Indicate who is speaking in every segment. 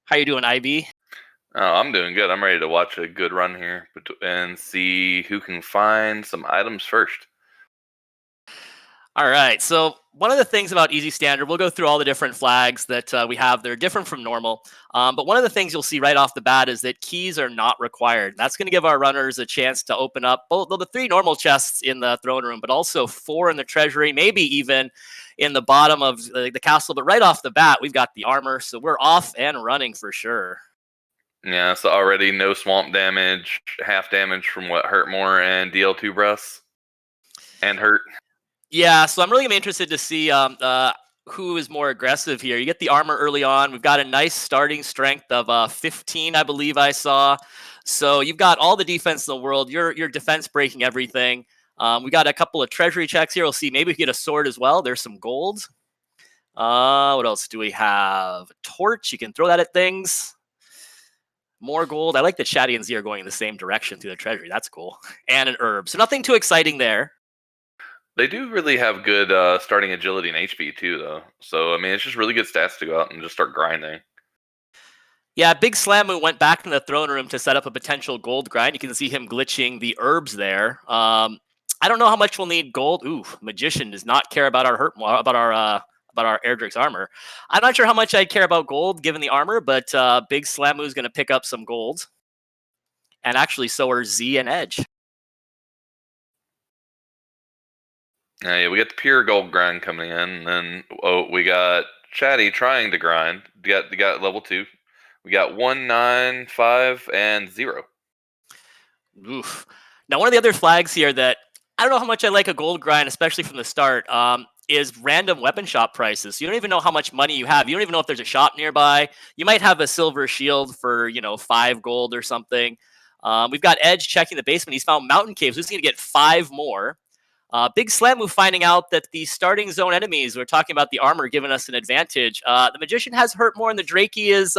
Speaker 1: How you doing, IB?
Speaker 2: Oh, I'm doing good. I'm ready to watch a good run here and see who can find some items first.
Speaker 1: All right. So one of the things about Easy Standard, we'll go through all the different flags that we have. They're different from normal. But one of the things you'll see right off the bat is that keys are not required. That's going to give our runners a chance to open up both the three normal chests in the throne room, but also four in the treasury, maybe even in the bottom of the castle. But right off the bat, we've got the armor. So we're off and running for sure.
Speaker 2: Yeah, so already no swamp damage, half damage from what hurt more and DL2 breaths and hurt.
Speaker 1: Yeah, so I'm really gonna be interested to see who is more aggressive here. You get the armor early on. We've got a nice starting strength of 15, I believe I saw. So you've got all the defense in the world. Your defense breaking everything. We got a couple of treasury checks here. We'll see. Maybe we get a sword as well. There's some gold. What else do we have? A torch. You can throw that at things. More gold. I like that Shaddy and Z are going in the same direction through the treasury. That's cool. And an herb. So nothing too exciting there.
Speaker 2: They do really have good starting agility and HP too, though. So, I mean, it's just really good stats to go out and just start grinding.
Speaker 1: Yeah, Big Slamu went back in the throne room to set up a potential gold grind. You can see him glitching the herbs there. I don't know how much we'll need gold. Ooh, Magician does not care about our about our Erdrick's armor. I'm not sure how much I'd care about gold given the armor, but Big Slamu is going to pick up some gold, and actually, so are Z and Edge.
Speaker 2: Yeah, we got the pure gold grind coming in, and then we got Chatty trying to grind. You got level 2. We got 1, 9, 5, and 0.
Speaker 1: Oof. Now, one of the other flags here that I don't know how much I like a gold grind, especially from the start, is random weapon shop prices. So you don't even know how much money you have. You don't even know if there's a shop nearby. You might have a silver shield for 5 gold or something. We've got Edge checking the basement. He's found mountain caves. He's going to get 5 more. Big Slamu finding out that the starting zone enemies, we're talking about the armor giving us an advantage. The Magician has hurt more, and the Drakey is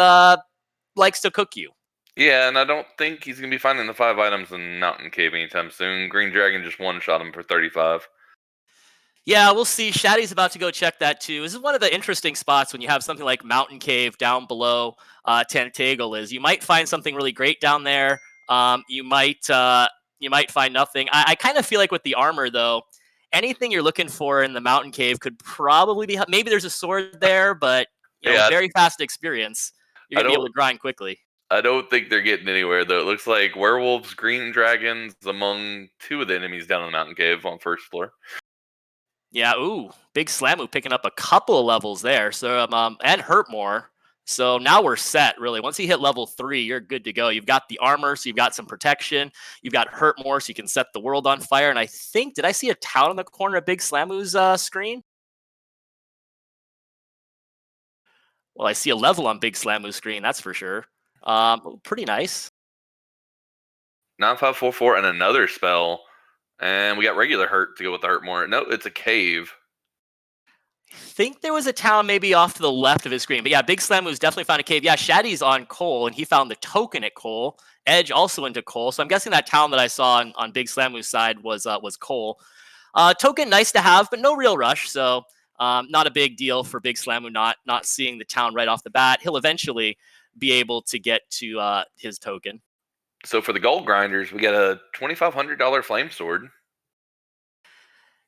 Speaker 1: likes to cook you.
Speaker 2: Yeah, and I don't think he's going to be finding the 5 items in Mountain Cave anytime soon. Green Dragon just one-shot him for 35.
Speaker 1: Yeah, we'll see. Shaddy's about to go check that too. This is one of the interesting spots when you have something like Mountain Cave down below Tentagle. Is you might find something really great down there. You might find nothing. I kind of feel like with the armor though, anything you're looking for in the Mountain Cave could probably be. Maybe there's a sword there, but
Speaker 2: Yeah,
Speaker 1: very fast experience. You're gonna be able to grind quickly.
Speaker 2: I don't think they're getting anywhere though. It looks like werewolves, green dragons among 2 of the enemies down in the Mountain Cave on first floor.
Speaker 1: Yeah, ooh, Big Slamu picking up a couple of levels there. So and hurt more. So now we're set, really. Once you hit level 3, you're good to go. You've got the armor, so you've got some protection. You've got hurt more, so you can set the world on fire. And I think, did I see a town in the corner of Big Slamu's screen? Well, I see a level on Big Slamu's screen, that's for sure. Pretty nice.
Speaker 2: 9544 and another spell. And we got regular hurt to go with the hurt more. No, it's a cave.
Speaker 1: I think there was a town maybe off to the left of his screen. But yeah, Big Slamu's definitely found a cave. Yeah, Shaddy's on coal, and he found the token at coal. Edge also into coal. So I'm guessing that town that I saw on Big Slamu's side was coal. Token, nice to have, but no real rush. So not a big deal for Big Slamu not seeing the town right off the bat. He'll eventually be able to get to his token.
Speaker 2: So for the gold grinders, we got a $2,500 flame sword.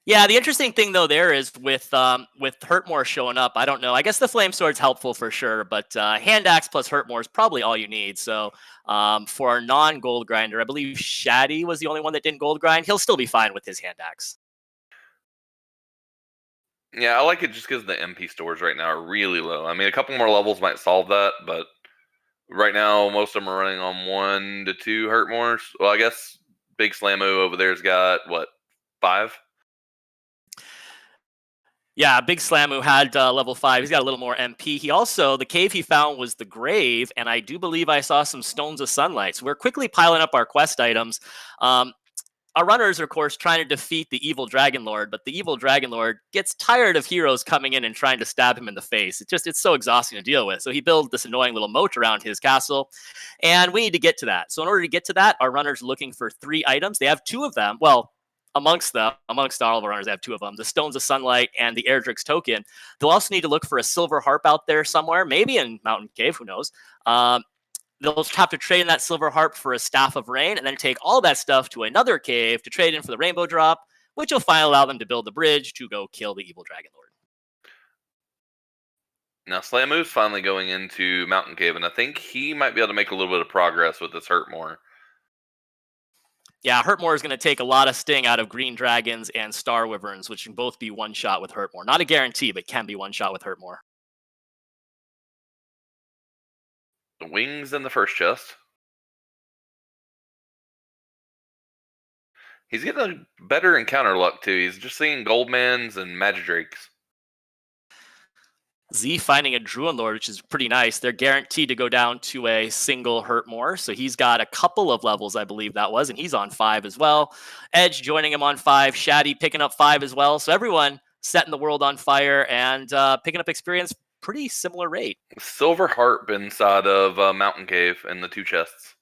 Speaker 1: Yeah, the interesting thing though there is with Hurtmore showing up, I don't know. I guess the flame sword's helpful for sure, but hand axe plus Hurtmore is probably all you need. So for our non-gold grinder, I believe Shaddy was the only one that didn't gold grind. He'll still be fine with his hand axe.
Speaker 2: Yeah, I like it just because the MP stores right now are really low. I mean, a couple more levels might solve that, but right now most of them are running on 1 to 2 Hurtmores. Well, I guess Big Slamu over there's got what, 5?
Speaker 1: Yeah, Big Slamu had level 5. He's got a little more MP. He also, the cave he found was the grave, and I do believe I saw some stones of sunlight. So we're quickly piling up our quest items. Our runners are, of course, trying to defeat the evil Dragon Lord, but the evil Dragon Lord gets tired of heroes coming in and trying to stab him in the face. It's so exhausting to deal with. So he builds this annoying little moat around his castle, and we need to get to that. So in order to get to that, our runners are looking for 3 items. They have 2 of them. Well, amongst all of our runners, I have two of them: the Stones of Sunlight and the Erdrick's Token. They'll also need to look for a silver harp out there somewhere, maybe in Mountain Cave. Who knows? They'll have to trade in that silver harp for a staff of rain, and then take all that stuff to another cave to trade in for the rainbow drop, which will finally allow them to build the bridge to go kill the evil dragon lord.
Speaker 2: Now Slamu's finally going into Mountain Cave, and I think he might be able to make a little bit of progress with this Hurtmore.
Speaker 1: Yeah, Hurtmore is going to take a lot of sting out of Green Dragons and Star Wyverns, which can both be one shot with Hurtmore. Not a guarantee, but can be one shot with Hurtmore.
Speaker 2: The wings in the first chest. He's getting a better encounter luck too. He's just seeing Goldmans and Magidrakes.
Speaker 1: Z finding a Druid Lord, which is pretty nice. They're guaranteed to go down to a single Hurtmore. So he's got a couple of levels, I believe that was, and he's on 5 as well. Edge joining him on 5. Shaddy picking up 5 as well. So everyone setting the world on fire and picking up experience pretty similar rate.
Speaker 2: Silver harp inside of Mountain Cave in the 2 chests.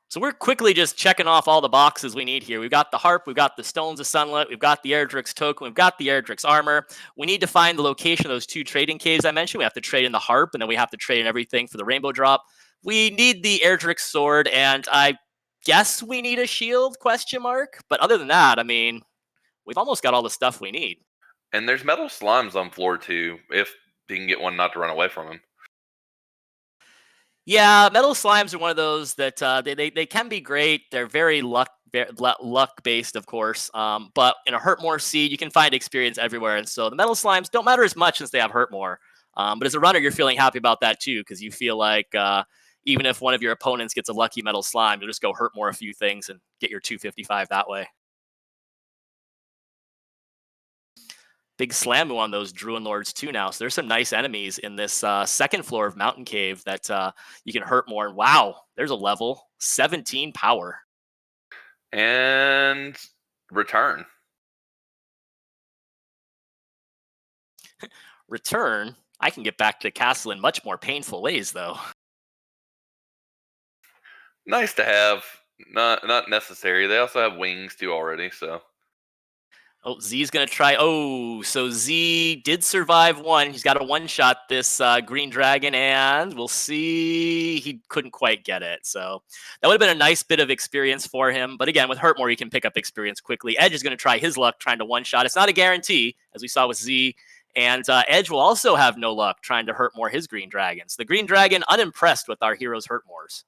Speaker 1: So we're quickly just checking off all the boxes we need here. We've got the harp, we've got the Stones of Sunlight, we've got the Erdrick's Token, we've got the Erdrick's Armor. We need to find the location of those 2 trading caves I mentioned. We have to trade in the harp, and then we have to trade in everything for the rainbow drop. We need the Erdrick's Sword, and I guess we need a shield, ? But other than that, I mean, we've almost got all the stuff we need.
Speaker 2: And there's metal slimes on floor 2, if he can get one not to run away from him.
Speaker 1: Yeah, metal slimes are one of those that they can be great. They're very luck based, of course. But in a Hurtmore seed, you can find experience everywhere, and so the metal slimes don't matter as much since they have Hurtmore. But as a runner, you're feeling happy about that too, because you feel like even if one of your opponents gets a lucky metal slime, you'll just go Hurtmore a few things and get your 255 that way. Big Slamu on those Druid Lords too now. So there's some nice enemies in this second floor of Mountain Cave that you can hurt more. Wow, there's a level 17 power.
Speaker 2: And return.
Speaker 1: Return? I can get back to the castle in much more painful ways, though.
Speaker 2: Nice to have. Not necessary. They also have wings too already, so.
Speaker 1: Oh, Z's going to try. Oh, so Z did survive one. He's got a one-shot this green dragon, and we'll see. He couldn't quite get it. So that would have been a nice bit of experience for him. But again, with Hurtmore, you can pick up experience quickly. Edge is going to try his luck trying to one-shot. It's not a guarantee, as we saw with Z. And Edge will also have no luck trying to Hurtmore his green dragons. The green dragon unimpressed with our heroes' Hurtmores.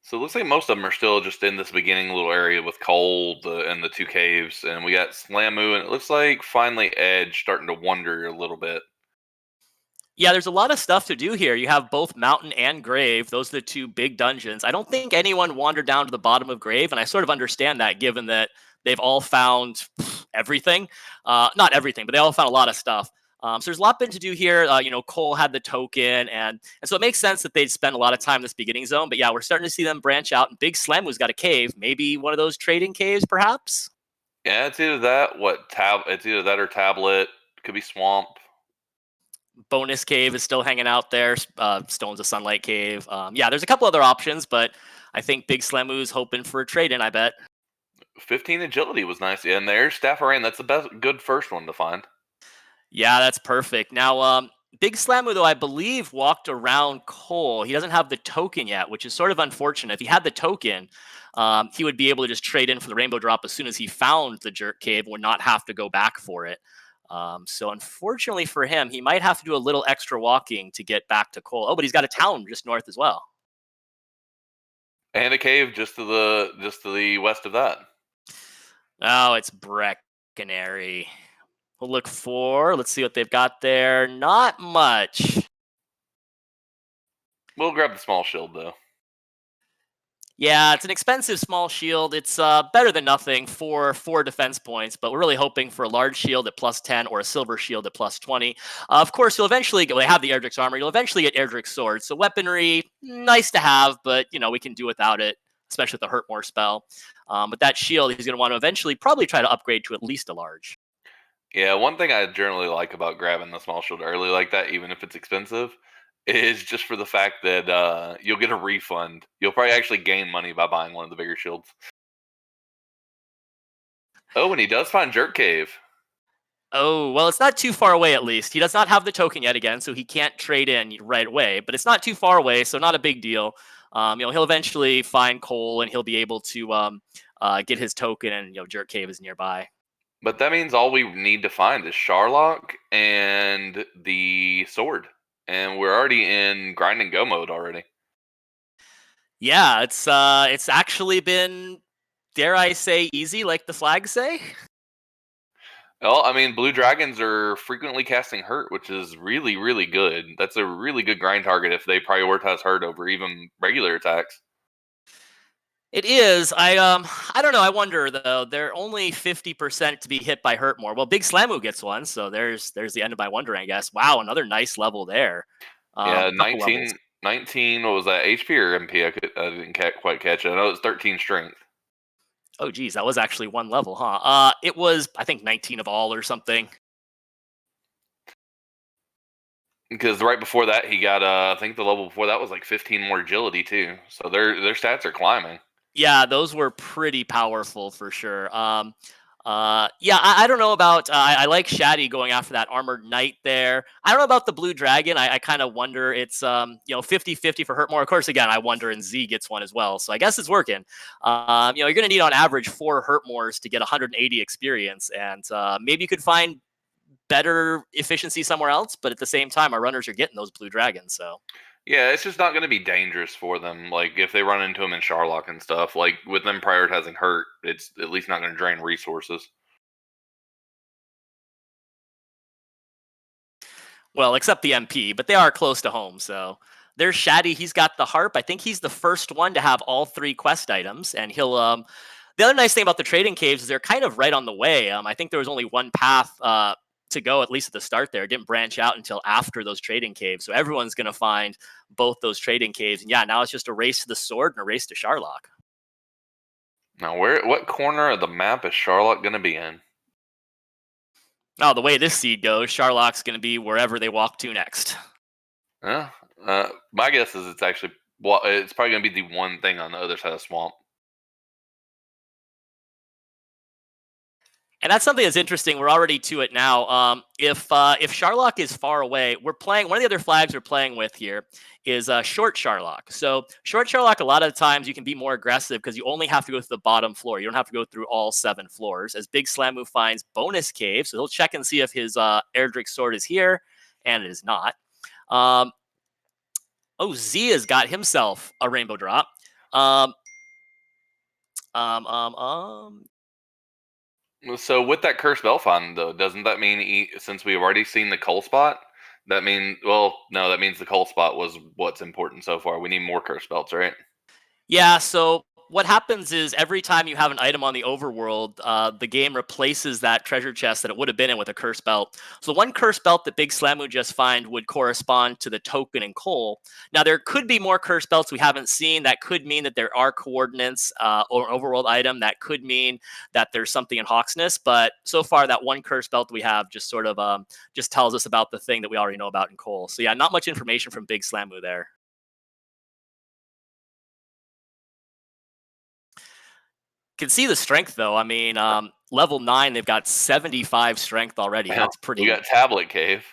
Speaker 2: So it looks like most of them are still just in this beginning little area with Cold and the 2 caves. And we got Slamu, and it looks like finally Edge starting to wander a little bit.
Speaker 1: Yeah, there's a lot of stuff to do here. You have both Mountain and Grave. Those are the 2 big dungeons. I don't think anyone wandered down to the bottom of Grave, and I sort of understand that given that they've all found everything. Not everything, but they all found a lot of stuff. So there's a lot been to do here. Cole had the token, and so it makes sense that they'd spend a lot of time in this beginning zone. But yeah, we're starting to see them branch out. And Big Slamu's got a cave, maybe one of those trading caves, perhaps.
Speaker 2: Yeah, it's either that. It's either that or Tablet. Could be Swamp.
Speaker 1: Bonus Cave is still hanging out there. Stones of Sunlight Cave. Yeah, there's a couple other options, but I think Big Slamu's hoping for a trade-in, I bet.
Speaker 2: 15 agility was nice. Yeah, and there's Staff of Rain. That's the good first one to find.
Speaker 1: Yeah, that's perfect. Now, Big Slamu, though, I believe walked around Cole. He doesn't have the token yet, which is sort of unfortunate. If he had the token, he would be able to just trade in for the rainbow drop as soon as he found the Jerk Cave and would not have to go back for it. So unfortunately for him, he might have to do a little extra walking to get back to Cole. Oh, but he's got a town just north as well.
Speaker 2: And a cave just to the west of that.
Speaker 1: Oh, it's Breckenary. We'll look for, let's see what they've got there. Not much.
Speaker 2: We'll grab the small shield, though.
Speaker 1: Yeah, it's an expensive small shield. It's better than nothing for 4 defense points, but we're really hoping for a large shield at +10 or a silver shield at +20. Of course, you'll eventually get, well, they have the Erdrick's armor. You'll eventually get Erdrick's sword. So weaponry, nice to have, but, we can do without it, especially with the Hurtmore spell. But that shield, he's going to want to eventually probably try to upgrade to at least a large.
Speaker 2: Yeah, one thing I generally like about grabbing the small shield early like that, even if it's expensive, is just for the fact that you'll get a refund. You'll probably actually gain money by buying one of the bigger shields. Oh, and he does find Jerk Cave.
Speaker 1: Oh, well, it's not too far away at least. He does not have the token yet again, so he can't trade in right away, but it's not too far away, so not a big deal. He'll eventually find coal and he'll be able to get his token, and Jerk Cave is nearby.
Speaker 2: But that means all we need to find is Sharlock and the sword. And we're already in grind and go mode already.
Speaker 1: Yeah, it's actually been, dare I say, easy, like the flags say.
Speaker 2: Well, I mean, blue dragons are frequently casting hurt, which is really, really good. That's a really good grind target if they prioritize hurt over even regular attacks.
Speaker 1: It is. I don't know. I wonder though. They're only 50% to be hit by hurt more. Well, Big Slamu gets one, so there's the end of my wondering, I guess. Wow, another nice level there.
Speaker 2: Yeah,
Speaker 1: Couple levels.
Speaker 2: 19, what was that, HP or MP? I didn't quite catch it. I know it's 13 strength.
Speaker 1: Oh, geez, that was actually one level, huh? It was, I think, 19 of all or something.
Speaker 2: Because right before that, he got, I think the level before that was like 15 more agility too. So their stats are climbing.
Speaker 1: Yeah, those were pretty powerful for sure. Yeah, I don't know about. I like Shaddy going after that armored knight there. I don't know about the blue dragon. I kind of wonder. It's 50-50 for hurt more. Of course, again, I wonder, and Z gets one as well. So I guess it's working. You're going to need on average 4 hurt mores to get 180 experience, and maybe you could find better efficiency somewhere else. But at the same time, our runners are getting those blue dragons. So.
Speaker 2: Yeah, it's just not going to be dangerous for them. Like if they run into him in Sharlock and stuff, like with them prioritizing hurt, it's at least not going to drain resources.
Speaker 1: Well, except the MP, but they are close to home. So there's Shaddy. He's got the harp. I think he's the first one to have all 3 quest items, and he'll. The other nice thing about the trading caves is they're kind of right on the way. I think there was only one path to go, at least at the start. There, it didn't branch out until after those trading caves. So everyone's going to find both those trading caves. And yeah, now it's just a race to the sword and a race to Sharlock.
Speaker 2: Now, what corner of the map is Sharlock going to be in?
Speaker 1: Now, the way this seed goes, Sharlock's going to be wherever they walk to next.
Speaker 2: Yeah, my guess is it's actually, well, it's probably going to be the one thing on the other side of the swamp.
Speaker 1: And that's something that's interesting. We're already to it now. If Sharlock is far away, we're playing. One of the other flags we're playing with here is short Sharlock. So short Sharlock, a lot of the times you can be more aggressive because you only have to go to the bottom floor. You don't have to go through all 7 floors. As Big Slamu finds bonus cave, so he'll check and see if his Erdrick sword is here, and it is not. Oh, Zia's got himself a rainbow drop. Um, um, um, um,
Speaker 2: So with that cursed Belfon, though, doesn't that mean since we've already seen the coal spot, that mean well, no, that means the coal spot was what's important so far. We need more cursed belts, right?
Speaker 1: Yeah, so what happens is every time you have an item on the overworld, the game replaces that treasure chest that it would have been in with a curse belt. So one curse belt that Big Slam would just find would correspond to the token and coal. Now there could be more curse belts we haven't seen. That could mean that there are coordinates or an overworld item. That could mean that there's something in Hawksness. But so far, that one curse belt we have just sort of just tells us about the thing that we already know about in coal. So yeah, not much information from Big Slamu there. Can see the strength though. I mean, level 9, they've got 75 strength already.
Speaker 2: Well,
Speaker 1: That's
Speaker 2: we
Speaker 1: pretty.
Speaker 2: got Tablet Cave.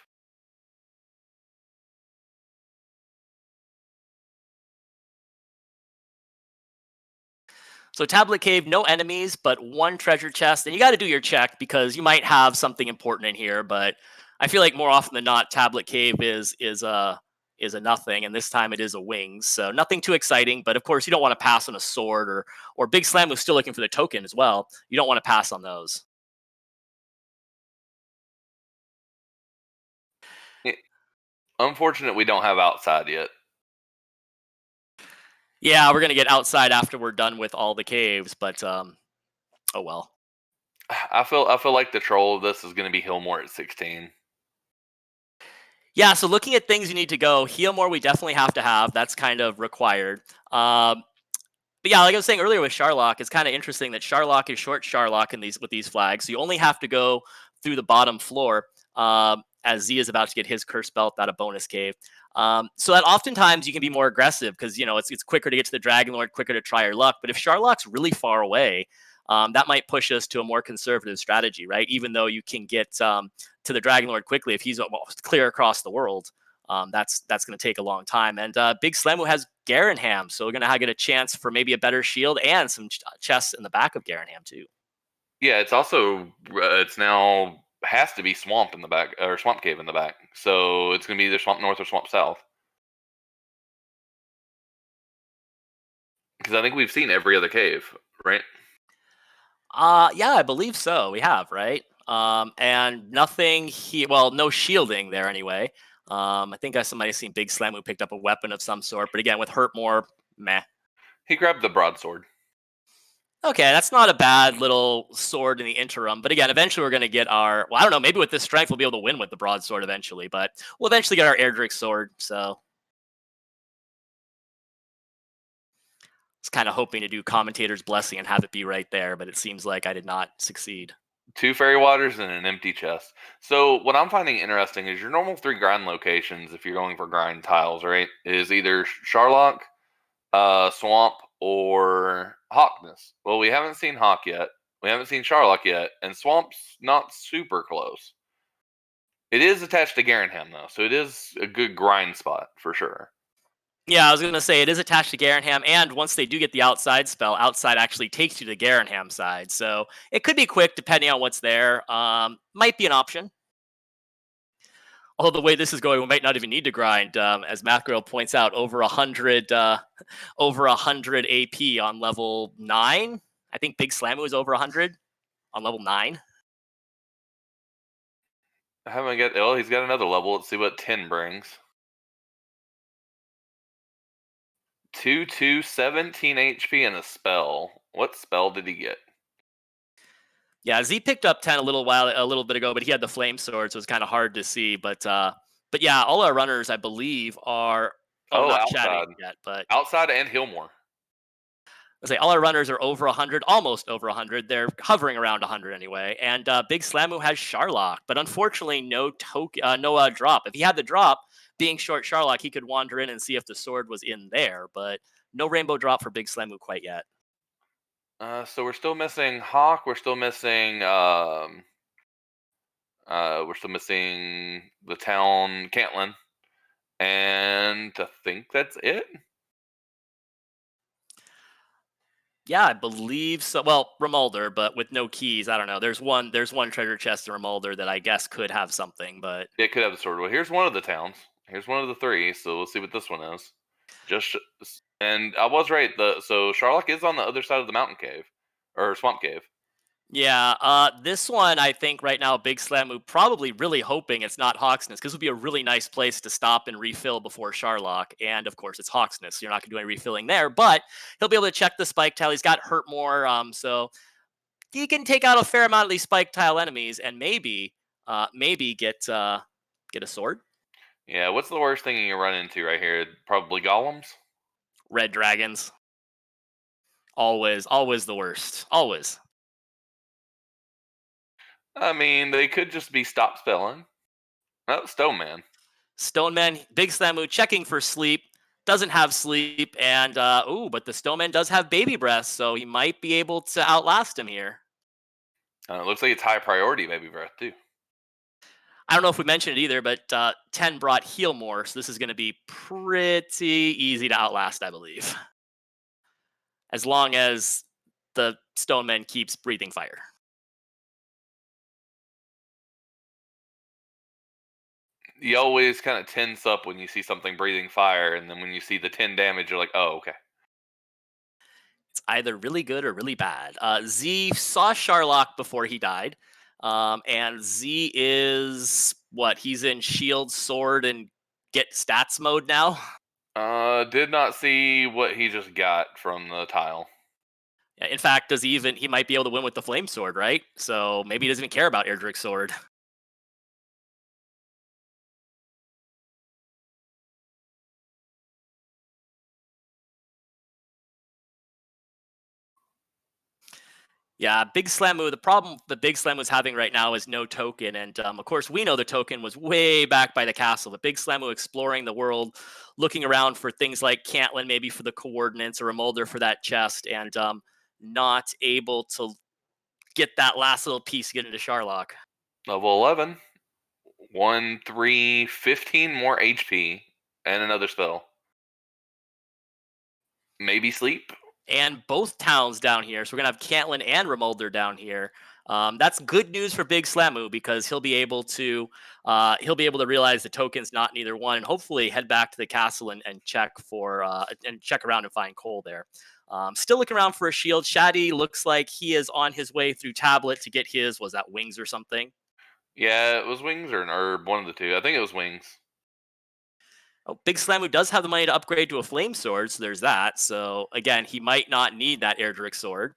Speaker 1: So Tablet Cave, no enemies, but one treasure chest, and you got to do your check because you might have something important in here. But I feel like more often than not, Tablet Cave is a nothing, and this time it is a wings. So nothing too exciting, but of course you don't want to pass on a sword or Big Slam was still looking for the token as well. You don't want to pass on those.
Speaker 2: Unfortunate we don't have outside yet.
Speaker 1: Yeah, we're gonna get outside after we're done with all the caves, but oh well.
Speaker 2: I feel like the troll of this is going to be Hillmore at 16.
Speaker 1: Yeah, so looking at things you need to go, heal more we definitely have to have. That's kind of required. But yeah, like I was saying earlier with Sharlock, it's kind of interesting that Sharlock is short Sharlock in these with these flags. So you only have to go through the bottom floor as Z is about to get his curse belt out of bonus cave. So that oftentimes you can be more aggressive because it's quicker to get to the Dragon Lord, quicker to try your luck. But if Charlock's really far away, that might push us to a more conservative strategy, right? Even though you can get to the Dragon Lord quickly if he's clear across the world. That's going to take a long time. And Big Slamu has Garanham, so we're going to get a chance for maybe a better shield and some chests in the back of Garanham too.
Speaker 2: Yeah, it's also it's now has to be swamp in the back or swamp cave in the back. So it's gonna be either swamp north or swamp south. Because I think we've seen every other cave, right?
Speaker 1: Yeah, I believe so. We have, right? And nothing well, no shielding there anyway. I think somebody seen Big Slam who picked up a weapon of some sort, but again, with Hurt more, meh.
Speaker 2: He grabbed the broadsword.
Speaker 1: Okay, that's not a bad little sword in the interim. But again, eventually we're going to get our. Well, I don't know. Maybe with this strength, we'll be able to win with the broadsword eventually. But we'll eventually get our Erdrick sword. So it's kind of hoping to do commentator's blessing and have it be right there. But it seems like I did not succeed.
Speaker 2: 2 fairy waters and an empty chest. So what I'm finding interesting is your normal 3 grind locations, if you're going for grind tiles, right, is either Charlock, Swamp, or Hawkness. Well, we haven't seen Hawk yet. We haven't seen Charlock yet, and Swamp's not super close. It is attached to Garanham though, so it is a good grind spot for sure.
Speaker 1: Yeah, I was going to say it is attached to Garanham, and once they do get the outside spell, outside actually takes you to the Garanham side. So it could be quick depending on what's there. Might be an option. Although the way this is going, we might not even need to grind. As Mathgirl points out, over 100 AP on level 9. I think Big Slamu is over 100 on level 9.
Speaker 2: I haven't got. Oh, he's got another level. Let's see what 10 brings. 2, 17 HP and a spell. What spell did he get?
Speaker 1: Yeah, Z picked up 10 a little bit ago, but he had the flame sword, so it's kind of hard to see. But yeah, all our runners, I believe, are
Speaker 2: Oh,
Speaker 1: not chatting
Speaker 2: outside.
Speaker 1: yet, but
Speaker 2: Outside and Hillmore.
Speaker 1: I say all our runners are over 100, almost over 100. They're hovering around 100 anyway. And Big Slamu has Charlock, but unfortunately no drop. If he had the drop, being short Charlock, he could wander in and see if the sword was in there, but no rainbow drop for Big Slamu quite yet.
Speaker 2: So we're still missing Hawk. We're still missing. We're still missing the town Cantlin, and I think that's it.
Speaker 1: Yeah, I believe so. Well, Remulder, but with no keys. I don't know. There's one treasure chest in Remulder that I guess could have something, but
Speaker 2: It could have the sword. Well, here's one of the towns. Here's one of the 3. So we'll see what this one is. And I was right. So Charlock is on the other side of the mountain cave or swamp cave.
Speaker 1: yeah, this one I think right now Big Slamu probably really hoping it's not Hawksness because it would be a really nice place to stop and refill before Charlock, and of course it's Hawksness, so you're not going to do any refilling there. But he'll be able to check the spike tile. He's got hurt more, so he can take out a fair amount of these spike tile enemies and maybe get a sword.
Speaker 2: Yeah. What's the worst thing you run into right here? Probably golems.
Speaker 1: Red dragons, always the worst, always.
Speaker 2: I mean, they could just be stop spelling. Oh, Stone Man.
Speaker 1: Stoneman, Big Slamu checking for sleep. Doesn't have sleep, and but the Stoneman does have baby breath, so he might be able to outlast him here.
Speaker 2: It looks like it's high priority, baby breath too.
Speaker 1: I don't know if we mentioned it either, but 10 brought heal more, so this is going to be pretty easy to outlast, I believe. As long as the Stoneman keeps breathing fire.
Speaker 2: You always kind of tense up when you see something breathing fire, and then when you see the 10 damage, you're like, oh, okay.
Speaker 1: It's either really good or really bad. Z saw Charlock before he died, and Z is what? He's in shield, sword, and get stats mode now.
Speaker 2: Did not see what he just got from the tile.
Speaker 1: In fact, he might be able to win with the flame sword, right? So maybe he doesn't even care about Erdrick's sword. Yeah, Big Slamu. The problem that Big Slam was having right now is no token, and of course we know the token was way back by the castle. But Big Slamu exploring the world, looking around for things like Cantlin, maybe for the coordinates, or a Mulder for that chest, and not able to get that last little piece to get into Sharlock.
Speaker 2: Level 11, 1, 3, 15 more HP, and another spell. Maybe sleep.
Speaker 1: And both towns down here. So we're gonna have Cantlin and Remulder down here. That's good news for Big Slamu because he'll be able to realize the token's not neither one, and hopefully head back to the castle and check for and check around and find Cole there. Still looking around for a shield. Shaddy looks like he is on his way through Tablet to get his. Was that wings or something?
Speaker 2: Yeah, it was wings or an herb, one of the two. I think it was wings.
Speaker 1: Oh, Big Slamu does have the money to upgrade to a flame sword, so there's that. So again, he might not need that Erdrick sword.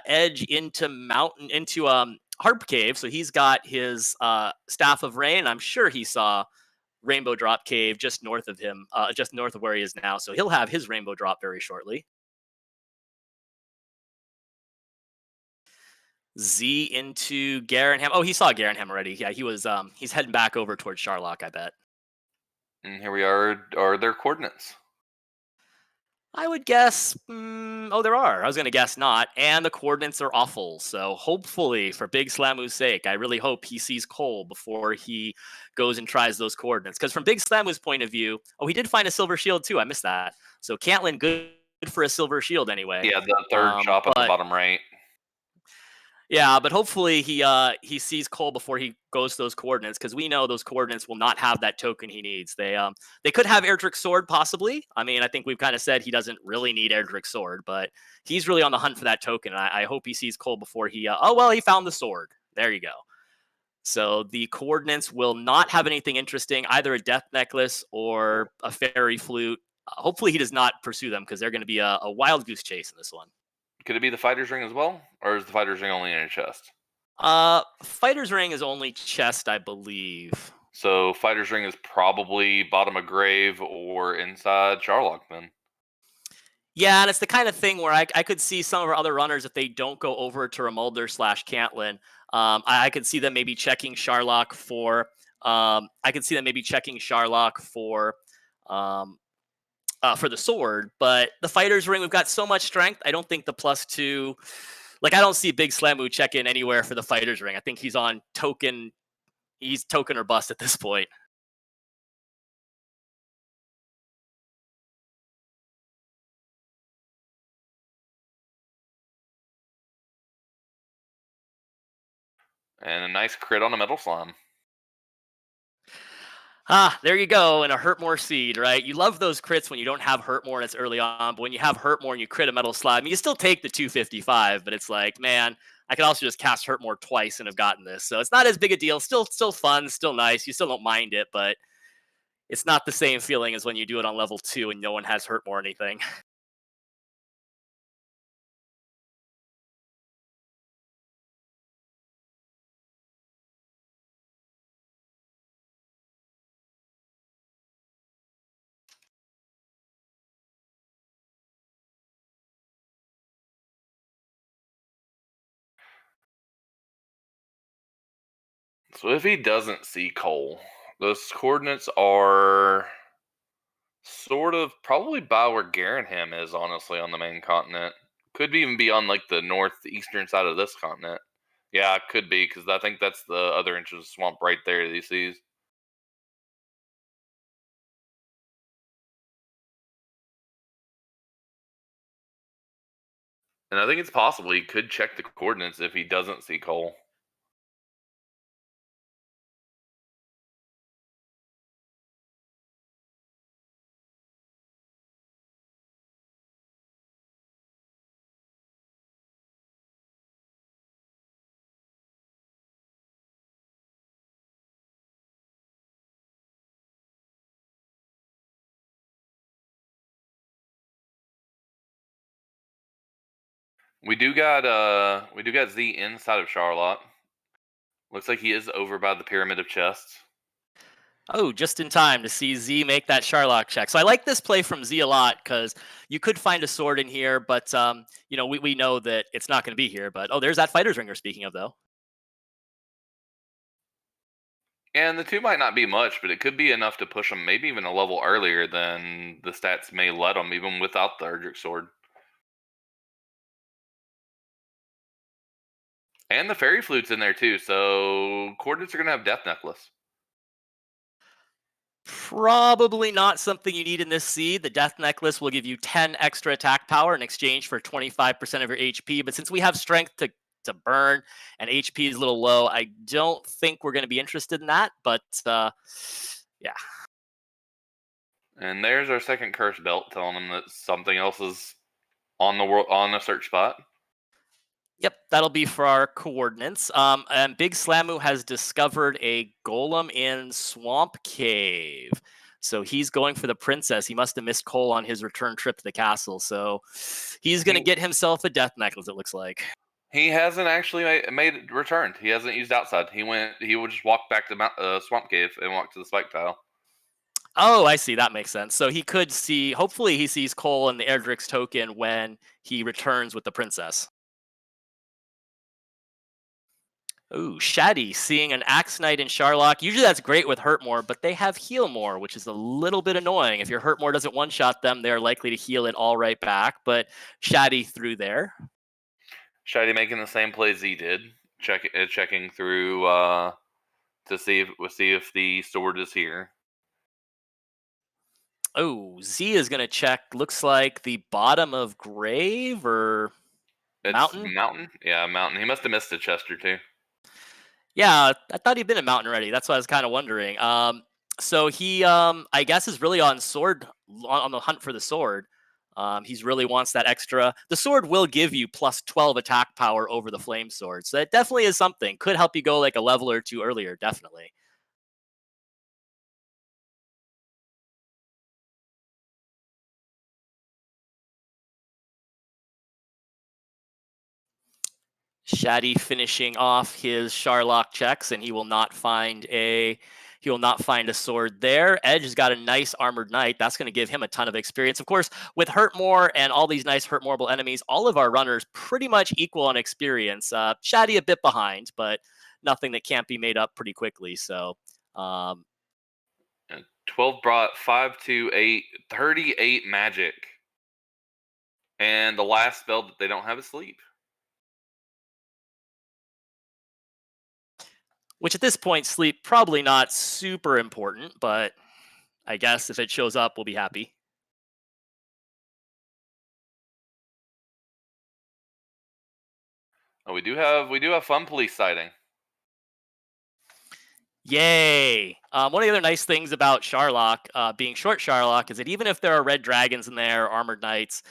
Speaker 1: Edge into Harp Cave, so he's got his Staff of Rain. I'm sure he saw Rainbow Drop Cave just north of him, just north of where he is now. So he'll have his Rainbow Drop very shortly. Z into Garanham. Oh, he saw Garanham already. Yeah, he's heading back over towards Sharlock, I bet.
Speaker 2: And here we are their coordinates.
Speaker 1: I would guess. Oh, there are. I was going to guess not. And the coordinates are awful. So hopefully, for Big Slamu's sake, I really hope he sees Cole before he goes and tries those coordinates. Because from Big Slamu's point of view, oh, he did find a silver shield too. I missed that. So Cantlin, good for a silver shield anyway.
Speaker 2: Yeah, the third shop at the
Speaker 1: But
Speaker 2: bottom right.
Speaker 1: yeah, but hopefully he sees Cole before he goes to those coordinates because we know those coordinates will not have that token he needs. They could have Erdrick's sword possibly. I mean, I think we've kind of said he doesn't really need Erdrick's sword, but he's really on the hunt for that token. I hope he sees Cole before he. Oh well, he found the sword. There you go. So the coordinates will not have anything interesting, either a death necklace or a fairy flute. Hopefully he does not pursue them because they're going to be a wild goose chase in this one.
Speaker 2: Could it be the fighter's ring as well, or is the fighter's ring only in your chest?
Speaker 1: Fighter's ring is only chest, I believe.
Speaker 2: So fighter's ring is probably bottom of grave or inside Charlock then.
Speaker 1: Yeah, and it's the kind of thing where I could see some of our other runners if they don't go over to Remulder slash Cantlin. I could see them maybe checking Sharlock for. I could see them maybe checking Sharlock um, for the sword, but the fighter's ring, we've got so much strength. I don't think the +2, like I don't see Big Slamu check in anywhere for the fighter's ring. I think he's on token. He's token or bust at this point.
Speaker 2: And a nice crit on a metal slime.
Speaker 1: Ah, there you go, and a Hurtmore seed, right? You love those crits when you don't have Hurtmore and it's early on, but when you have Hurtmore and you crit a metal slime, you still take the 255, but it's like, man, I could also just cast Hurtmore twice and have gotten this. So it's not as big a deal. Still fun, still nice. You still don't mind it, but it's not the same feeling as when you do it on level 2 and no one has Hurtmore or anything.
Speaker 2: So if he doesn't see Cole, those coordinates are sort of probably by where Garanham is, honestly, on the main continent. Could even be on like the northeastern side of this continent. Yeah, it could be because I think that's the other inch of swamp right there that he sees. And I think it's possible he could check the coordinates if he doesn't see Cole. We do got Z inside of Charlotte. Looks like he is over by the pyramid of chests.
Speaker 1: Oh, just in time to see Z make that Sharlock check. So I like this play from Z a lot because you could find a sword in here, but we know that it's not going to be here. But oh, there's that fighter's ringer. Speaking of though,
Speaker 2: And the two might not be much, but it could be enough to push them maybe even a level earlier than the stats may let them, even without the Erdrick sword. And the fairy flute's in there too, so coordinates are gonna have death necklace.
Speaker 1: probably not something you need in this seed. The Death Necklace will give you 10 extra attack power in exchange for 25% of your HP. But since we have strength to burn and HP is a little low, I don't think we're going to be interested in that. But yeah.
Speaker 2: And there's our second curse belt, telling them that something else is on the world on the search spot.
Speaker 1: Yep, that'll be for our coordinates. And Big Slamu has discovered a golem in Swamp Cave. So he's going for the princess. He must have missed Cole on his return trip to the castle. So he's going to
Speaker 2: He
Speaker 1: get himself a death necklace, it looks like.
Speaker 2: he hasn't actually made returned. He hasn't used outside. He would just walk back to Swamp Cave and walk to the spike tile.
Speaker 1: Oh, I see. That makes sense. So he could see, hopefully, he sees Cole and the Erdrick's token when he returns with the princess. Ooh, Shaddy seeing an Axe Knight in Sharlock. Usually that's great with Hurt More, but they have Heal More, which is a little bit annoying. If your Hurt More doesn't one shot them, they're likely to heal it all right back. But Shaddy through there.
Speaker 2: Shady making the same plays he did, checking through to see if the sword is here.
Speaker 1: Oh, Z is going to check, looks like the bottom of Grave or
Speaker 2: It's
Speaker 1: Mountain.
Speaker 2: mountain, yeah, mountain. He must have missed a chest or two.
Speaker 1: Yeah, I thought he'd been a mountain already. That's what I was kind of wondering. So he, I guess, is really on sword on the hunt for the sword. He's really wants that extra. The sword will give you plus 12 attack power over the flame sword, so that definitely is something. Could help you go like a level or two earlier, definitely. Shaddy finishing off his Sharlock checks, and he will not find a sword there. Edge has got a nice armored knight. That's going to give him a ton of experience. Of course, with Hurt More and all these nice Hurt Moreable enemies, all of our runners pretty much equal on experience. Shaddy a bit behind, but nothing that can't be made up pretty quickly. So, um,
Speaker 2: And 12 brought 5, 2, 8, 38 magic. And the last spell that they don't have is sleep.
Speaker 1: which at this point, sleep probably not super important, but I guess if it shows up, we'll be happy.
Speaker 2: Oh, we do have fun police sighting.
Speaker 1: Yay! One of the other nice things about Sharlock, being short Sharlock, is that even if there are red dragons in there, armored knights,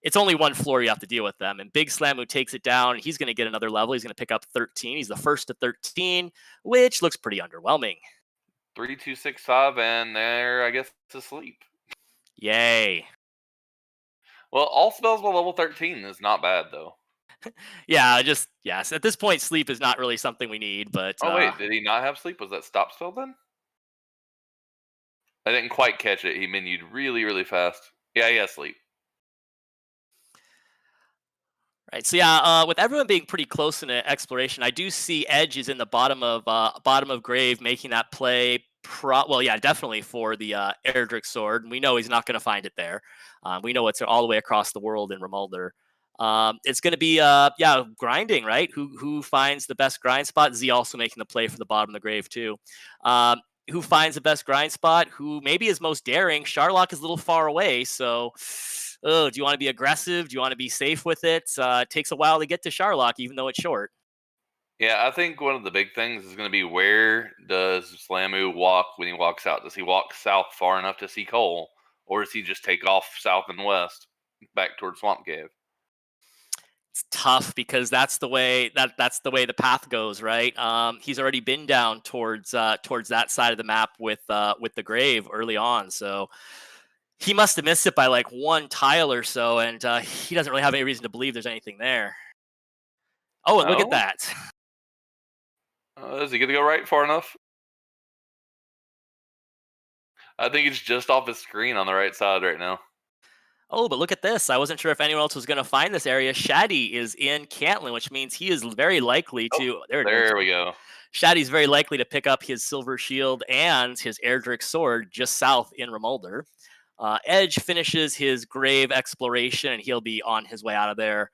Speaker 1: it's only one floor you have to deal with them. And Big Slamu takes it down. He's going to get another level. He's going to pick up 13. He's the first to 13, which looks pretty underwhelming.
Speaker 2: 3, 2, 6, 5, and they're I guess asleep.
Speaker 1: Yay!
Speaker 2: Well, all spells by level 13 is not bad though.
Speaker 1: Yeah, just yes. At this point, sleep is not really something we need, but
Speaker 2: Oh wait, did he not have sleep? Was that stop spell then? I didn't quite catch it. He menued really, really fast. Yeah, he has sleep.
Speaker 1: right. So yeah, with everyone being pretty close in the exploration, I do see Edge is in the bottom of Grave making that play. Well, yeah, definitely for the Erdrick sword. And we know he's not going to find it there. We know it's all the way across the world in Remulder. It's going to be yeah, grinding, right? Who finds the best grind spot? Z also making the play for the bottom of the Grave too. Who finds the best grind spot? Who maybe is most daring? Sharlock is a little far away, so oh, do you want to be aggressive? Do you want to be safe with it? It takes a while to get to Sharlock, even though it's short.
Speaker 2: Yeah, I think one of the big things is going to be where does Slamu walk when he walks out? Does he walk south far enough to see Cole, or does he just take off south and west back towards Swamp Cave?
Speaker 1: It's tough because that's the way the path goes, right? He's already been down towards that side of the map with the grave early on, so he must have missed it by like one tile or so, and he doesn't really have any reason to believe there's anything there. Oh, and look at
Speaker 2: No,
Speaker 1: that.
Speaker 2: is he going to go right far enough? I think it's just off his screen on the right side right now.
Speaker 1: Oh, but look at this. I wasn't sure if anyone else was going to find this area. Shaddy is in Cantlin, which means he is very likely
Speaker 2: Oh,
Speaker 1: to. There it is.
Speaker 2: there we go.
Speaker 1: Shaddy's very likely to pick up his Silver Shield and his Erdrick Sword just south in Remolder. Edge finishes his grave exploration, and he'll be on his way out of there.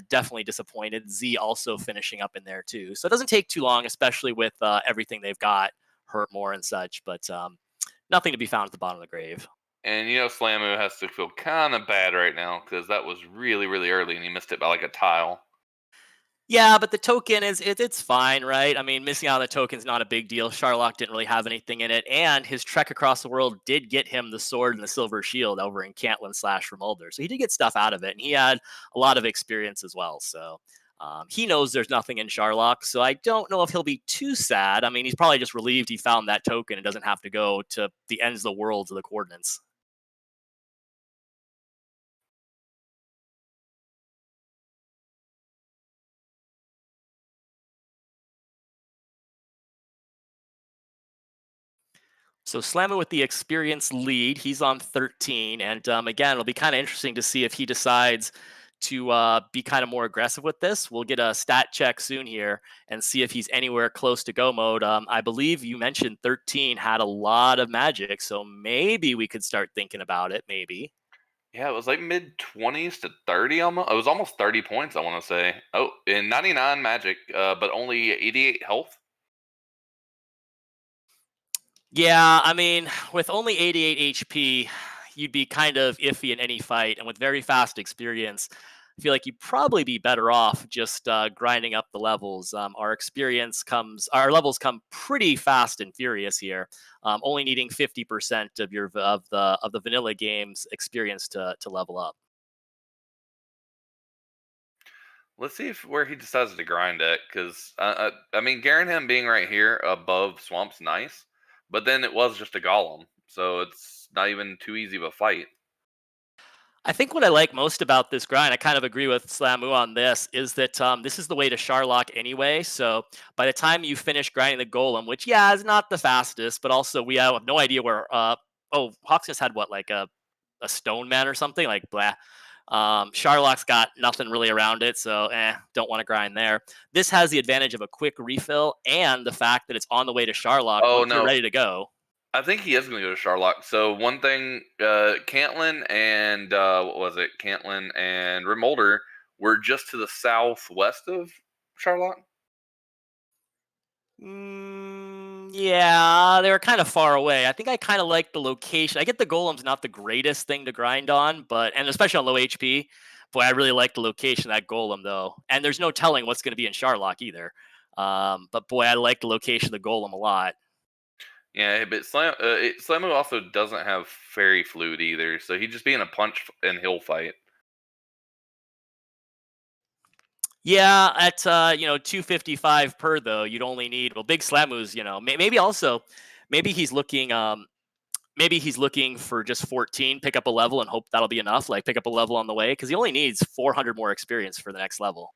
Speaker 1: Definitely disappointed. Z also finishing up in there too. So it doesn't take too long, especially with everything they've got, hurt more and such. But nothing to be found at the bottom of the grave.
Speaker 2: And Slamu has to feel kind of bad right now because that was really, really early, and he missed it by like a tile.
Speaker 1: Yeah, but the token it's fine, right? I mean, missing out on the token's not a big deal. Sharlock didn't really have anything in it, and his trek across the world did get him the sword and the silver shield over in Cantlin / Remolder. So he did get stuff out of it, and he had a lot of experience as well. So he knows there's nothing in Sharlock, so I don't know if he'll be too sad. I mean, he's probably just relieved he found that token and doesn't have to go to the ends of the world to the coordinates. So Slammer with the experience lead, he's on 13, and again, it'll be kind of interesting to see if he decides to be kind of more aggressive with this. We'll get a stat check soon here and see if he's anywhere close to go mode. I believe you mentioned 13 had a lot of magic, so maybe we could start thinking about it. Maybe.
Speaker 2: Yeah, it was like mid 20s to 30 almost. It was almost 30 points, I want to say. Oh, in 99 magic, but only 88 health.
Speaker 1: Yeah, I mean, with only 88 HP, you'd be kind of iffy in any fight, and with very fast experience, I feel like you'd probably be better off just grinding up the levels. Our levels come pretty fast and furious here. Only needing 50% of the vanilla game's experience to level up.
Speaker 2: Let's see if where he decides to grind at, because I mean, Garenham being right here above Swamp's nice, but then it was just a golem, so it's not even too easy of a fight.
Speaker 1: I think what I like most about this grind, I kind of agree with Slamu on this, is that this is the way to Sharlock anyway. So by the time you finish grinding the Golem, which, yeah, is not the fastest, but also we have no idea where. Hawksness had what, like a Stone Man or something? Like, blah. Sharlock's got nothing really around it, so don't want to grind there. This has the advantage of a quick refill and the fact that it's on the way to Sharlock
Speaker 2: Oh
Speaker 1: once you're
Speaker 2: no,
Speaker 1: ready to go.
Speaker 2: I think he is going to go to Sharlock. So one thing, Cantlin and what was it? Cantlin and Remolder were just to the southwest of Sharlock.
Speaker 1: Yeah, they were kind of far away. I think I kind of like the location. I get the golem's not the greatest thing to grind on, and especially on low HP. Boy, I really like the location of that golem though, and there's no telling what's going to be in Sharlock either. But boy, I like the location of the golem a lot.
Speaker 2: Yeah, but Slamu also doesn't have fairy fluid either, so he'd just be in a punch and hill fight.
Speaker 1: Yeah, at 255 per though, you'd only need big Slamu's. Maybe also, maybe he's looking maybe he's looking for just 14, pick up a level and hope that'll be enough. Like pick up a level on the way because he only needs 400 more experience for the next level.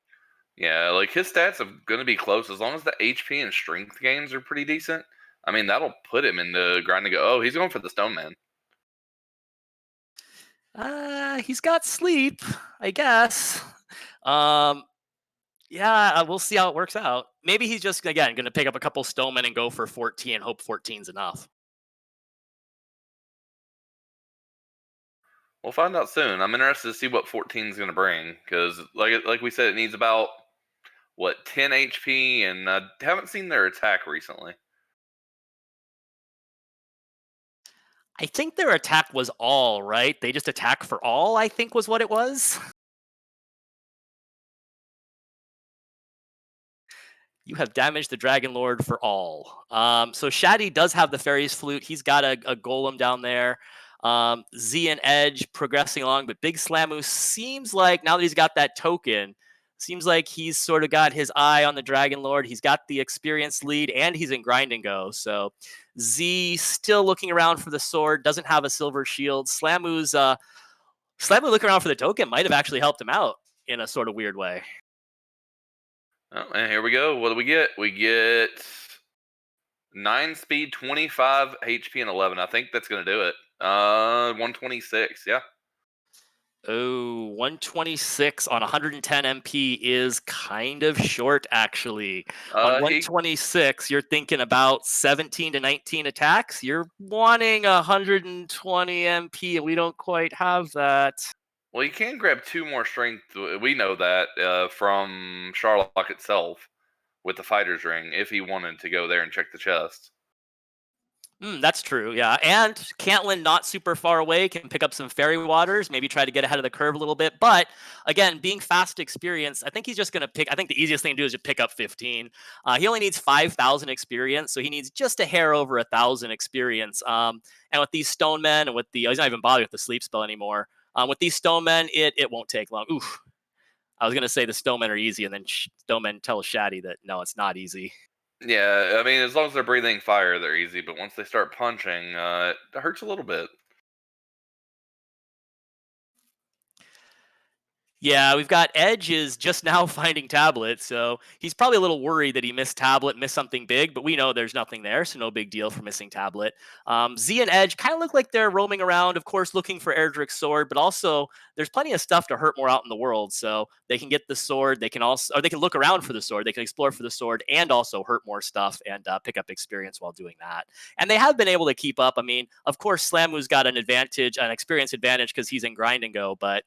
Speaker 2: Yeah, like his stats are going to be close as long as the HP and strength gains are pretty decent. I mean, that'll put him in the grind to go. Oh, he's going for the Stone Man.
Speaker 1: He's got sleep, I guess. Um, yeah, we'll see how it works out. Maybe he's just again going to pick up a couple Stonemen and go for 14 and hope 14's enough.
Speaker 2: We'll find out soon. I'm interested to see what 14 is going to bring because, like we said, it needs about what 10 HP, and I haven't seen their attack recently.
Speaker 1: I think their attack was all right. They just attack for all. I think was what it was. You have damaged the Dragon Lord for all. So Shaddy does have the Fairy's Flute. He's got a Golem down there. Z and Edge progressing along, but Big Slamu seems like now that he's got that token, seems like he's sort of got his eye on the Dragon Lord. He's got the experience lead, and he's in grind and go. So Z still looking around for the sword, doesn't have a silver shield. Slamu looking around for the token might have actually helped him out in a sort of weird way.
Speaker 2: Oh, and here we go. What do we get? We get 9 speed, 25 HP, and 11. I think that's gonna do it. 126. Yeah.
Speaker 1: Oh, 126 on 110 MP is kind of short, actually. On
Speaker 2: He
Speaker 1: 126, you're thinking about 17 to 19 attacks. You're wanting 120 MP, and we don't quite have that.
Speaker 2: Well, you can grab 2 more strength. We know that from Sharlock itself with the fighter's ring, if he wanted to go there and check the chest.
Speaker 1: That's true, yeah. And Cantlin, not super far away, can pick up some fairy waters, maybe try to get ahead of the curve a little bit. But again, being fast experience, I think he's just going to pick. I think the easiest thing to do is just pick up 15. He only needs 5,000 experience, so he needs just a hair over 1,000 experience. And with these stone men, and with the, he's not even bothered with the sleep spell anymore. With these stone men, it won't take long. Oof. I was going to say the stone men are easy, and then stone men tell Shaddy that no, it's not easy.
Speaker 2: Yeah, I mean, as long as they're breathing fire, they're easy. But once they start punching, it hurts a little bit.
Speaker 1: Yeah, we've got Edge is just now finding Tablet, so he's probably a little worried that he missed Tablet, missed something big, but we know there's nothing there, so no big deal for missing Tablet. Z and Edge kind of look like they're roaming around, of course, looking for Erdrick's sword, but also there's plenty of stuff to hurt more out in the world, so they can get the sword, they can also, or they can look around for the sword, they can explore for the sword, and also hurt more stuff and pick up experience while doing that. And they have been able to keep up. I mean, of course, Slamu's got an advantage, an experience advantage because he's in grind and go, but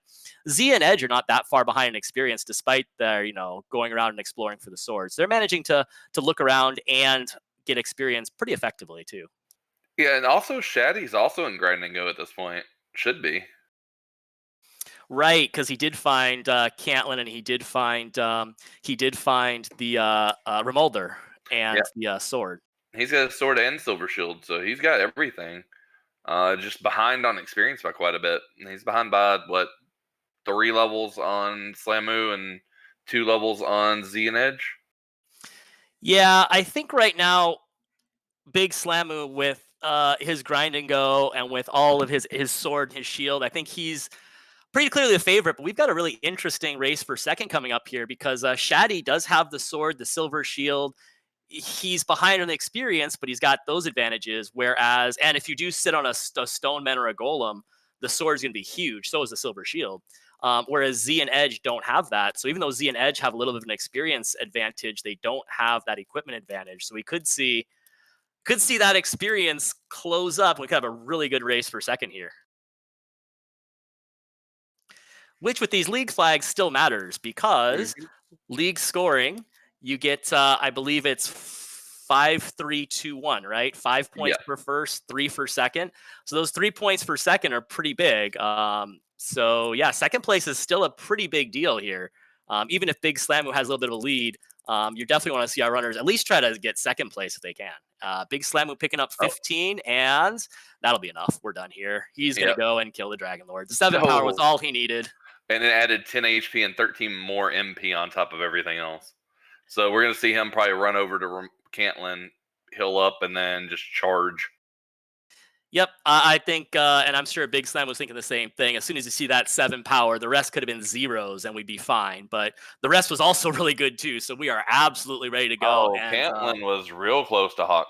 Speaker 1: Z and Edge are not that far behind in experience, despite their going around and exploring for the swords. They're managing to look around and get experience pretty effectively too.
Speaker 2: Yeah, and also Shaddy's also in grind and go at this point. Should be.
Speaker 1: Right, because he did find Cantlin, and he did find the Remolder
Speaker 2: Yeah,
Speaker 1: and the sword.
Speaker 2: he's got a sword and silver shield, so he's got everything. Just behind on experience by quite a bit. He's behind by what 3 levels on Slamu and 2 levels on Z and Edge.
Speaker 1: Yeah, I think right now Big Slamu with his grind and go and with all of his sword and his shield, I think he's pretty clearly a favorite, but we've got a really interesting race for second coming up here because Shaddy does have the sword, the silver shield. He's behind on the experience, but he's got those advantages. Whereas, and if you do sit on a stone man or a golem, the sword's going to be huge. So is the silver shield. Whereas Z and Edge don't have that. So even though Z and Edge have a little bit of an experience advantage, they don't have that equipment advantage. So we could see that experience close up. We could have a really good race for second here. Which with these league flags still matters because
Speaker 2: Mhm.
Speaker 1: league scoring, you get, I believe it's 5, 3, 2, 1, right? 5 points
Speaker 2: Yeah,
Speaker 1: per first, 3 for second. So those 3 points per second are pretty big. So yeah, second place is still a pretty big deal here. Even if Big Slamu has a little bit of a lead, you definitely want to see our runners at least try to get second place if they can. Big Slamu picking up
Speaker 2: oh,
Speaker 1: 15, and that'll be enough. We're done here. He's going to
Speaker 2: yeah.
Speaker 1: go and kill the Dragon Lord. The 7 power was
Speaker 2: Oh,
Speaker 1: all he needed.
Speaker 2: and it added 10 HP and 13 more MP on top of everything else. So we're gonna see him probably run over to Cantlin, heal up, and then just charge.
Speaker 1: Yep, I think, and I'm sure Big Slam was thinking the same thing. As soon as you see that 7 power, the rest could have been zeros and we'd be fine. But the rest was also really good too. So we are absolutely ready to go.
Speaker 2: Oh,
Speaker 1: And
Speaker 2: Cantlin was real close to Hawk.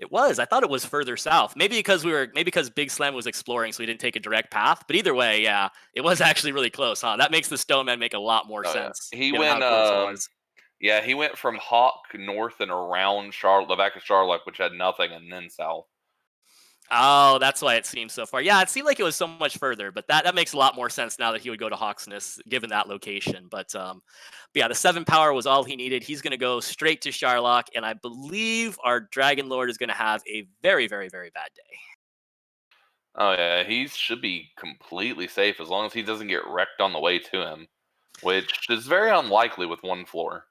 Speaker 1: it was. I thought it was further south. Maybe because Big Slam was exploring, so he didn't take a direct path. But either way, yeah, it was actually really close, huh? That makes the Stoneman make a lot more
Speaker 2: Oh yeah,
Speaker 1: sense
Speaker 2: he
Speaker 1: given how
Speaker 2: went.
Speaker 1: close it was.
Speaker 2: Yeah, he went from Hawk north and around Charlotte, the back of Charlotte, which had nothing, and then south.
Speaker 1: Oh, that's why it seems so far. Yeah, it seemed like it was so much further, but that makes a lot more sense now that he would go to Hawksness given that location. But yeah, the 7 power was all he needed. He's going to go straight to Sharlock, and I believe our Dragon Lord is going to have a very, very, very bad day.
Speaker 2: Oh yeah, he should be completely safe as long as he doesn't get wrecked on the way to him, which is very unlikely with 1 floor.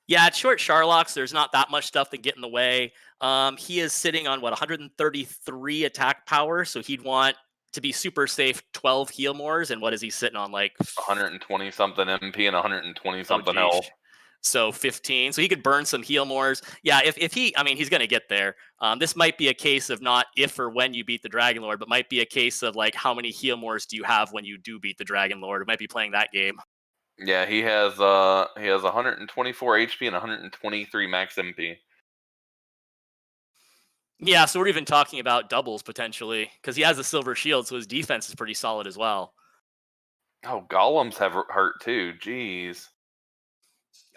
Speaker 1: Yeah, at short Sharlocks, there's not that much stuff that get in the way. He is sitting on what 133 attack power, so he'd want to be super safe 12 heal mores. And what is he sitting on? Like
Speaker 2: 120 something MP and 120
Speaker 1: oh
Speaker 2: something
Speaker 1: geez.
Speaker 2: health.
Speaker 1: So 15. So he could burn some heal mores. Yeah, if he, I mean, he's going to get there. This might be a case of not if or when you beat the Dragon Lord, but might be a case of like how many heal mores do you have when you do beat the Dragon Lord? We might be playing that game.
Speaker 2: Yeah, he has 124 HP and 123 max MP.
Speaker 1: Yeah, so we're even talking about doubles potentially because he has a silver shield, so his defense is pretty solid as well.
Speaker 2: Oh, golems have hurt too. Jeez.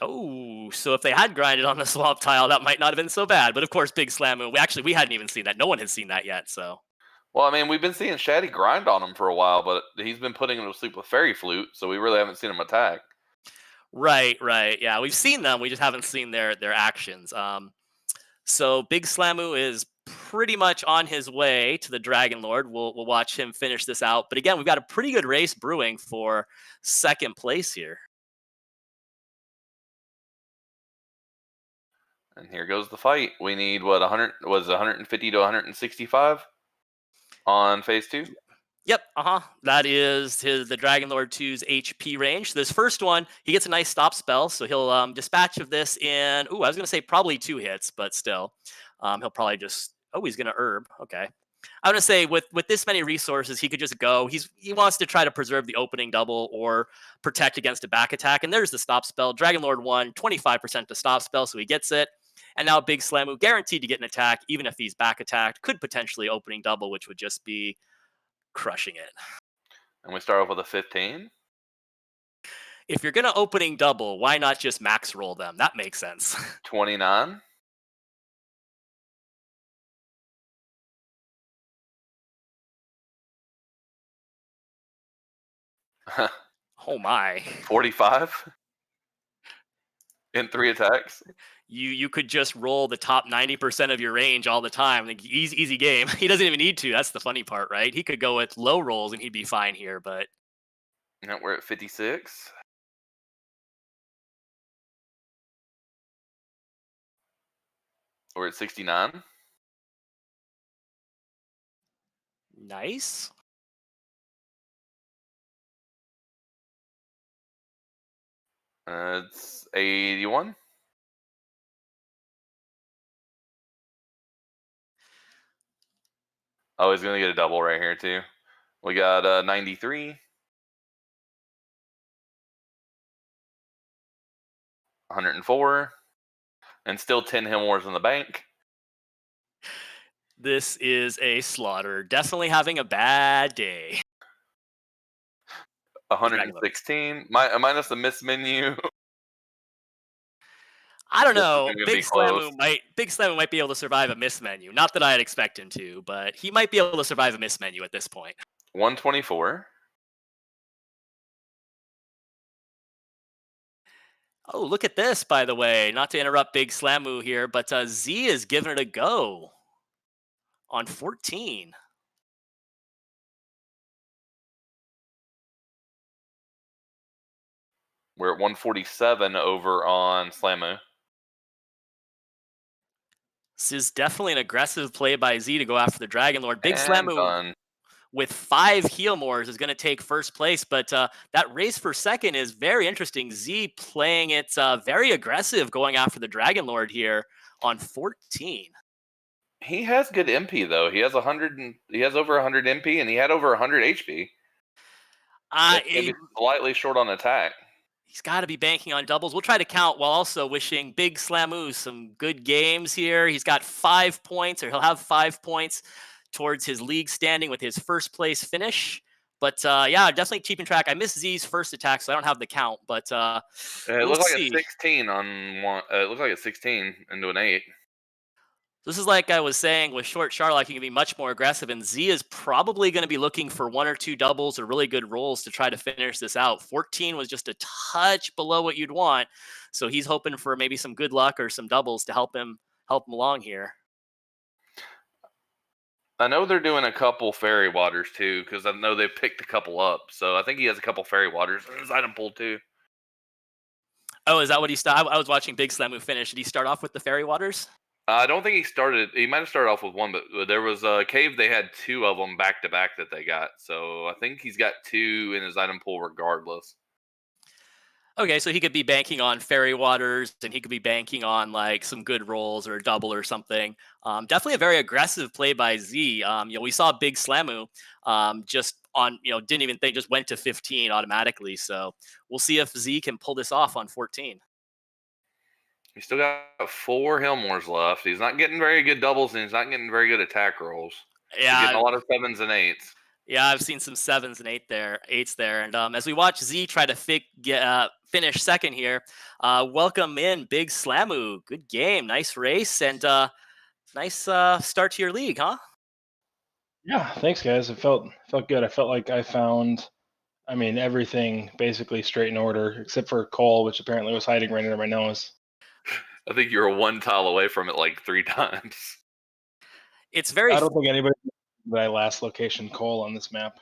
Speaker 1: Oh, so if they had grinded on the swamp tile, that might not have been so bad. But of course, Big Slamu, we hadn't even seen that. No one has seen that yet. So
Speaker 2: Well, I mean, we've been seeing Shaddy grind on him for a while, but he's been putting him to sleep with Fairy Flute, so we really haven't seen him attack.
Speaker 1: right, right, yeah, we've seen them. We just haven't seen their actions. So Big Slamu is pretty much on his way to the Dragon Lord. We'll watch him finish this out. But again, we've got a pretty good race brewing for second place here.
Speaker 2: And here goes the fight. We need what 100 was 150 to 165 on phase 2.
Speaker 1: Yep, That is the Dragon Lord 2's HP range. So this first one, he gets a nice stop spell, so he'll dispatch of this in. Ooh, I was gonna say probably 2 hits, but still, he'll probably just. Oh, he's gonna herb. Okay, I'm gonna say with this many resources, he could just go. He wants to try to preserve the opening double or protect against a back attack. And there's the stop spell. Dragon Lord 1, 25% to stop spell, so he gets it. And now Big Slamu guaranteed to get an attack, even if he's back attacked. Could potentially opening double, which would just be crushing it.
Speaker 2: And we start off with a 15.
Speaker 1: If you're gonna opening double, why not just max roll them? That makes sense.
Speaker 2: 29.
Speaker 1: Oh my.
Speaker 2: 45 in 3 attacks.
Speaker 1: You could just roll the top 90% of your range all the time. Like easy game. He doesn't even need to. That's the funny part, right? He could go with low rolls and he'd be fine here, but
Speaker 2: Now we're at 56. We're at 69.
Speaker 1: nice.
Speaker 2: It's 81. Oh, he's gonna get a double right here too. We got 93, 104, and still 10 Hillmores in the bank.
Speaker 1: This is a slaughter. Definitely having a bad day. Dragon Lord.
Speaker 2: 116, minus the miss menu.
Speaker 1: I don't
Speaker 2: This is
Speaker 1: know.
Speaker 2: gonna be close.
Speaker 1: Big Slamu might be able to survive a miss menu. Not that I'd expect him to, but he might be able to survive a miss menu at this point.
Speaker 2: 124.
Speaker 1: Oh, look at this, by the way. Not to interrupt Big Slamu here, but Z is giving it a go on 14.
Speaker 2: We're at 147 over on Slamu.
Speaker 1: This is definitely an aggressive play by Z to go after the Dragon Lord. Big
Speaker 2: And
Speaker 1: Slamu
Speaker 2: done.
Speaker 1: with 5 heal mores is going to take first place, but that race for second is very interesting. Z playing it very aggressive, going after the Dragon Lord here on 14.
Speaker 2: He has good MP though. He has 100. He has over 100 MP, and he had over 100 HP.
Speaker 1: Uh,
Speaker 2: It's gonna
Speaker 1: he,
Speaker 2: be slightly short on attack.
Speaker 1: he's got to be banking on doubles. We'll try to count while also wishing Big Slamu some good games here. He's got 5 points, or he'll have 5 points towards his league standing with his first place finish. But yeah, definitely keeping track. I missed Z's first attack, so I don't have the count. But
Speaker 2: It
Speaker 1: we'll
Speaker 2: looks like a
Speaker 1: see.
Speaker 2: 16 on one. It looks like a 16 into an 8.
Speaker 1: This is like I was saying with Short Charlotte, he can be much more aggressive, and Z is probably going to be looking for 1 or 2 doubles or really good rolls to try to finish this out. 14 was just a touch below what you'd want, so he's hoping for maybe some good luck or some doubles to help him along here.
Speaker 2: I know they're doing a couple fairy waters too, because I know they've picked a couple up. So I think he has a couple fairy waters in his item pool too.
Speaker 1: Oh, is that what he started? I was watching Big Slamu finish. Did he start off with the fairy waters?
Speaker 2: I don't think he started. He might have started off with one, but there was a cave. They had 2 of them back to back that they got. So I think he's got 2 in his item pool regardless.
Speaker 1: Okay, so he could be banking on fairy waters, and he could be banking on like some good rolls or a double or something. Definitely a very aggressive play by Z. We saw Big Slamu just on, didn't even think, just went to 15 automatically. So we'll see if Z can pull this off on 14.
Speaker 2: He's still got 4 Helmors left. He's not getting very good doubles, and he's not getting very good attack rolls. He's getting
Speaker 1: Yeah,
Speaker 2: a lot of 7s and 8s.
Speaker 1: yeah, I've seen some sevens and eights there. And as we watch Z try to finish second here, welcome in Big Slamu. Good game, nice race, and nice start to your league, huh?
Speaker 3: Yeah, thanks guys. It felt good. I felt like I found, I mean, everything basically straight in order except for Cole, which apparently was hiding right under my nose.
Speaker 2: I think you were 1 tile away from it like 3 times.
Speaker 1: It's very
Speaker 3: I don't think anybody that I last location Cole on this map.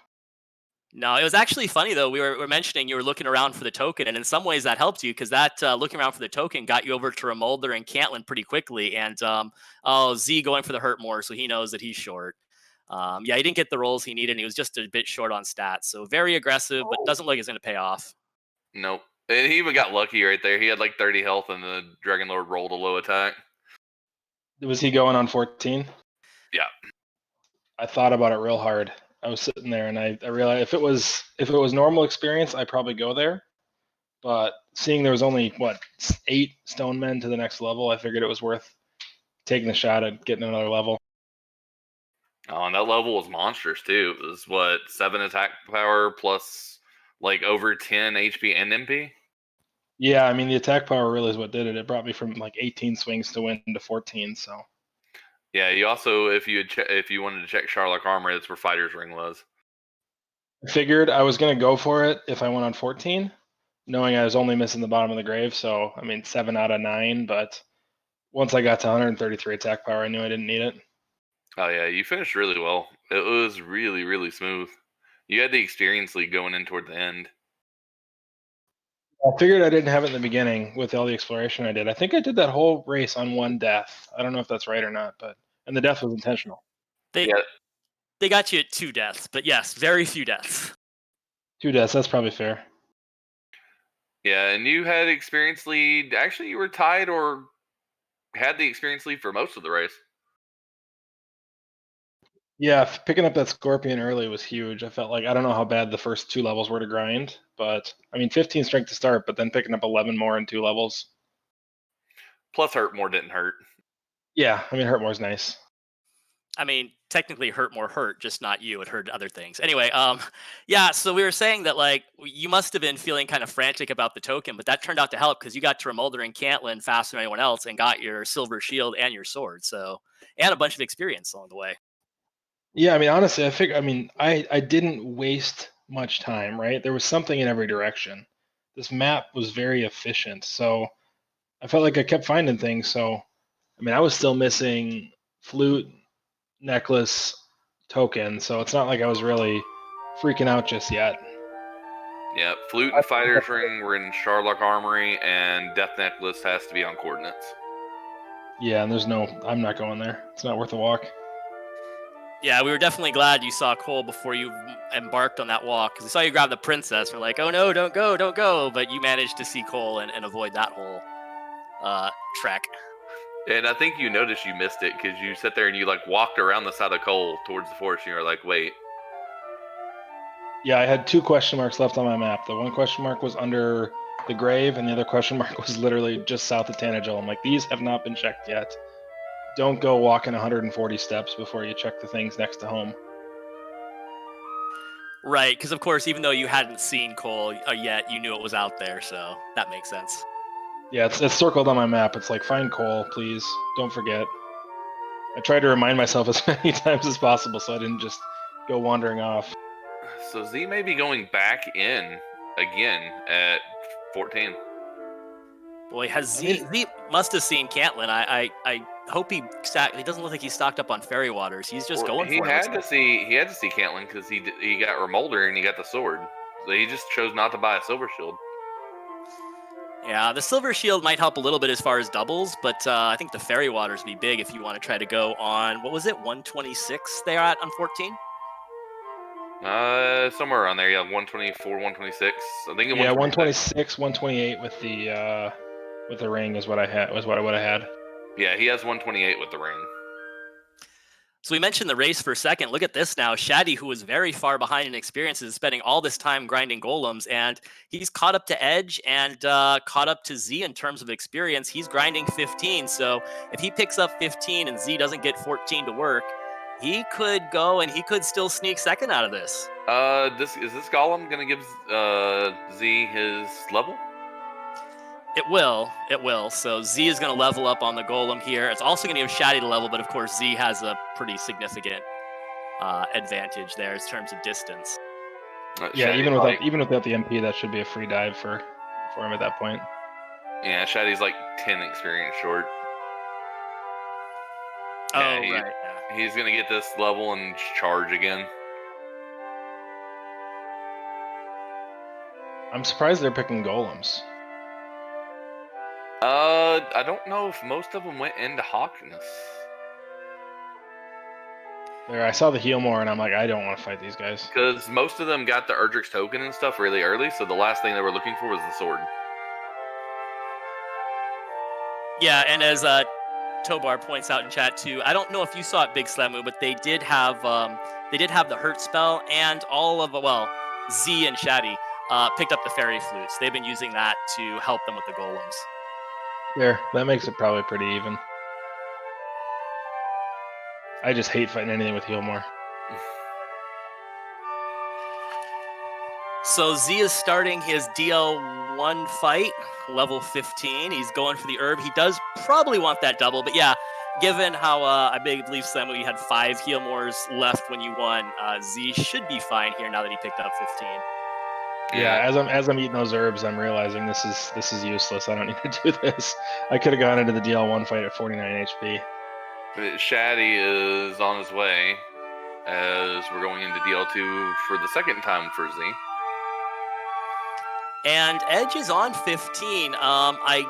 Speaker 1: No, it was actually funny though. We were mentioning you were looking around for the token, and in some ways that helped you because that looking around for the token got you over to Remolder and Cantlin pretty quickly. And Z going for the hurt more, so he knows that he's short. Yeah, he didn't get the rolls he needed, and he was just a bit short on stats. So very aggressive, but doesn't look like it's going to pay off.
Speaker 2: Nope. And he even got lucky right there. He had like 30 health, and the Dragon Lord rolled a low attack.
Speaker 3: Was he going on 14?
Speaker 2: Yeah.
Speaker 3: I thought about it real hard. I was sitting there and I realized if it was normal experience, I'd probably go there. But seeing there was only 8 stone men to the next level, I figured it was worth taking the shot at getting another level.
Speaker 2: Oh, and that level was monstrous too. It was what, 7 attack power plus like over 10 HP and MP?
Speaker 3: Yeah, I mean the attack power really is what did it. It brought me from like 18 swings to win to 14. So
Speaker 2: Yeah, you also, if you wanted to check Sharlock armor, that's where Fighter's Ring was.
Speaker 3: I figured I was gonna go for it if I went on 14, knowing I was only missing the bottom of the grave. So I mean 7 out of 9, but once I got to 133 attack power, I knew I didn't need it.
Speaker 2: Oh yeah, you finished really well. It was really, really smooth. You had the experience lead going in toward the end.
Speaker 3: I figured I didn't have it in the beginning with all the exploration I did. I think I did that whole race on 1 death. I don't know if that's right or not, and the death was intentional.
Speaker 1: They
Speaker 2: Yeah.
Speaker 1: they got you at 2 deaths, but yes, very few deaths.
Speaker 3: 2 deaths, that's probably fair.
Speaker 2: Yeah, and you had experience lead. Actually, you were tied or had the experience lead for most of the race.
Speaker 3: Yeah, picking up that scorpion early was huge. I felt like I don't know how bad the first 2 levels were to grind, but I mean 15 strength to start, but then picking up 11 more in 2 levels.
Speaker 2: Plus, hurt more didn't hurt.
Speaker 3: Yeah, I mean Hurtmore's nice.
Speaker 1: I mean, technically hurt more hurt, just not you. It hurt other things. Anyway, yeah, so we were saying that like you must have been feeling kind of frantic about the token, but that turned out to help because you got to Remolder and Cantlin faster than anyone else and got your silver shield and your sword. So and a bunch of experience along the way.
Speaker 3: Yeah, I mean honestly, I didn't waste much time, right? There was something in every direction. This map was very efficient, so I felt like I kept finding things. So I mean, I was still missing flute, necklace, token, so it's not like I was really freaking out just yet.
Speaker 2: Yeah, Flute and Fighter's Ring were in Sharlock Armory, and Death Necklace has to be on coordinates.
Speaker 3: Yeah, and I'm not going there. It's not worth a walk.
Speaker 1: Yeah, we were definitely glad you saw Cole before you embarked on that walk because we saw you grab the princess. We're like, oh no, don't go, don't go. But you managed to see Cole and avoid that whole trek.
Speaker 2: And I think you noticed you missed it because you sat there and you like walked around the side of Cole towards the forest, and you were like, wait.
Speaker 3: Yeah, I had 2 question marks left on my map. The one question mark was under the grave, and the other question mark was literally just south of Tanagel. I'm like, these have not been checked yet. Don't go walking 140 steps before you check the things next to home.
Speaker 1: Right, because of course, even though you hadn't seen Cole yet, you knew it was out there, so that makes sense.
Speaker 3: Yeah, it's circled on my map. It's like, find Cole, please. Don't forget. I tried to remind myself as many times as possible so I didn't just go wandering off.
Speaker 2: So Z may be going back in again at 14.
Speaker 1: Boy, Z must have seen Cantlin. I hope he doesn't look like he's stocked up on fairy waters. He's just going for it.
Speaker 2: He had to see Cantlin because he got Remolder and he got the sword. So he just chose not to buy a silver shield.
Speaker 1: Yeah, the silver shield might help a little bit as far as doubles, but I think the fairy waters would be big if you want to try to go on, what was it, 126 they're at on 14?
Speaker 2: Somewhere around there, yeah, 124, 126. I think.
Speaker 3: Yeah, 126, 128 with the ring is what I had. Was what I would have had.
Speaker 2: Yeah, he has 128 with the ring.
Speaker 1: So we mentioned the race for a second. Look at this now. Shaddy, who was very far behind in experience, is spending all this time grinding golems, and he's caught up to Edge and caught up to Z in terms of experience. He's grinding 15. So if he picks up 15 and Z doesn't get 14 to work, he could go and he could still sneak second out of this.
Speaker 2: Is this golem gonna give Z his level?
Speaker 1: It will. It will. So Z is going to level up on the golem here. It's also going to give Shaddy the level, but of course Z has a pretty significant advantage there in terms of distance.
Speaker 3: Yeah, even without the MP, that should be a free dive for him at that point.
Speaker 2: Yeah, Shaddy's like 10 experience short.
Speaker 1: Right.
Speaker 2: Yeah.
Speaker 1: Yeah.
Speaker 2: He's gonna get this level and charge again.
Speaker 3: I'm surprised they're picking golems.
Speaker 2: I don't know if most of them went into Hawkness.
Speaker 3: There, I saw the heal more, and I'm like, I don't want to fight these guys.
Speaker 2: Because most of them got the Erdrick's token and stuff really early, so the last thing they were looking for was the sword.
Speaker 1: Yeah, and as Tobar points out in chat too, I don't know if you saw it, Big Slamu, but they did have the hurt spell, and all of Z and Shaddy picked up the fairy flutes. They've been using that to help them with the golems.
Speaker 3: There, that makes it probably pretty even. I just hate fighting anything with heal more.
Speaker 1: So Z is starting his DL1 fight, level 15. He's going for the herb. He does probably want that double, but yeah, given how I believe Slamu, you had 5 heal mores left when you won, Z should be fine here now that he picked up 15.
Speaker 3: Yeah, as I'm eating those herbs, I'm realizing this is useless. I don't need to do this. I could have gone into the DL1 fight at 49 HP.
Speaker 2: Shaddy is on his way as we're going into DL2 for the second time for Z.
Speaker 1: And Edge is on 15. I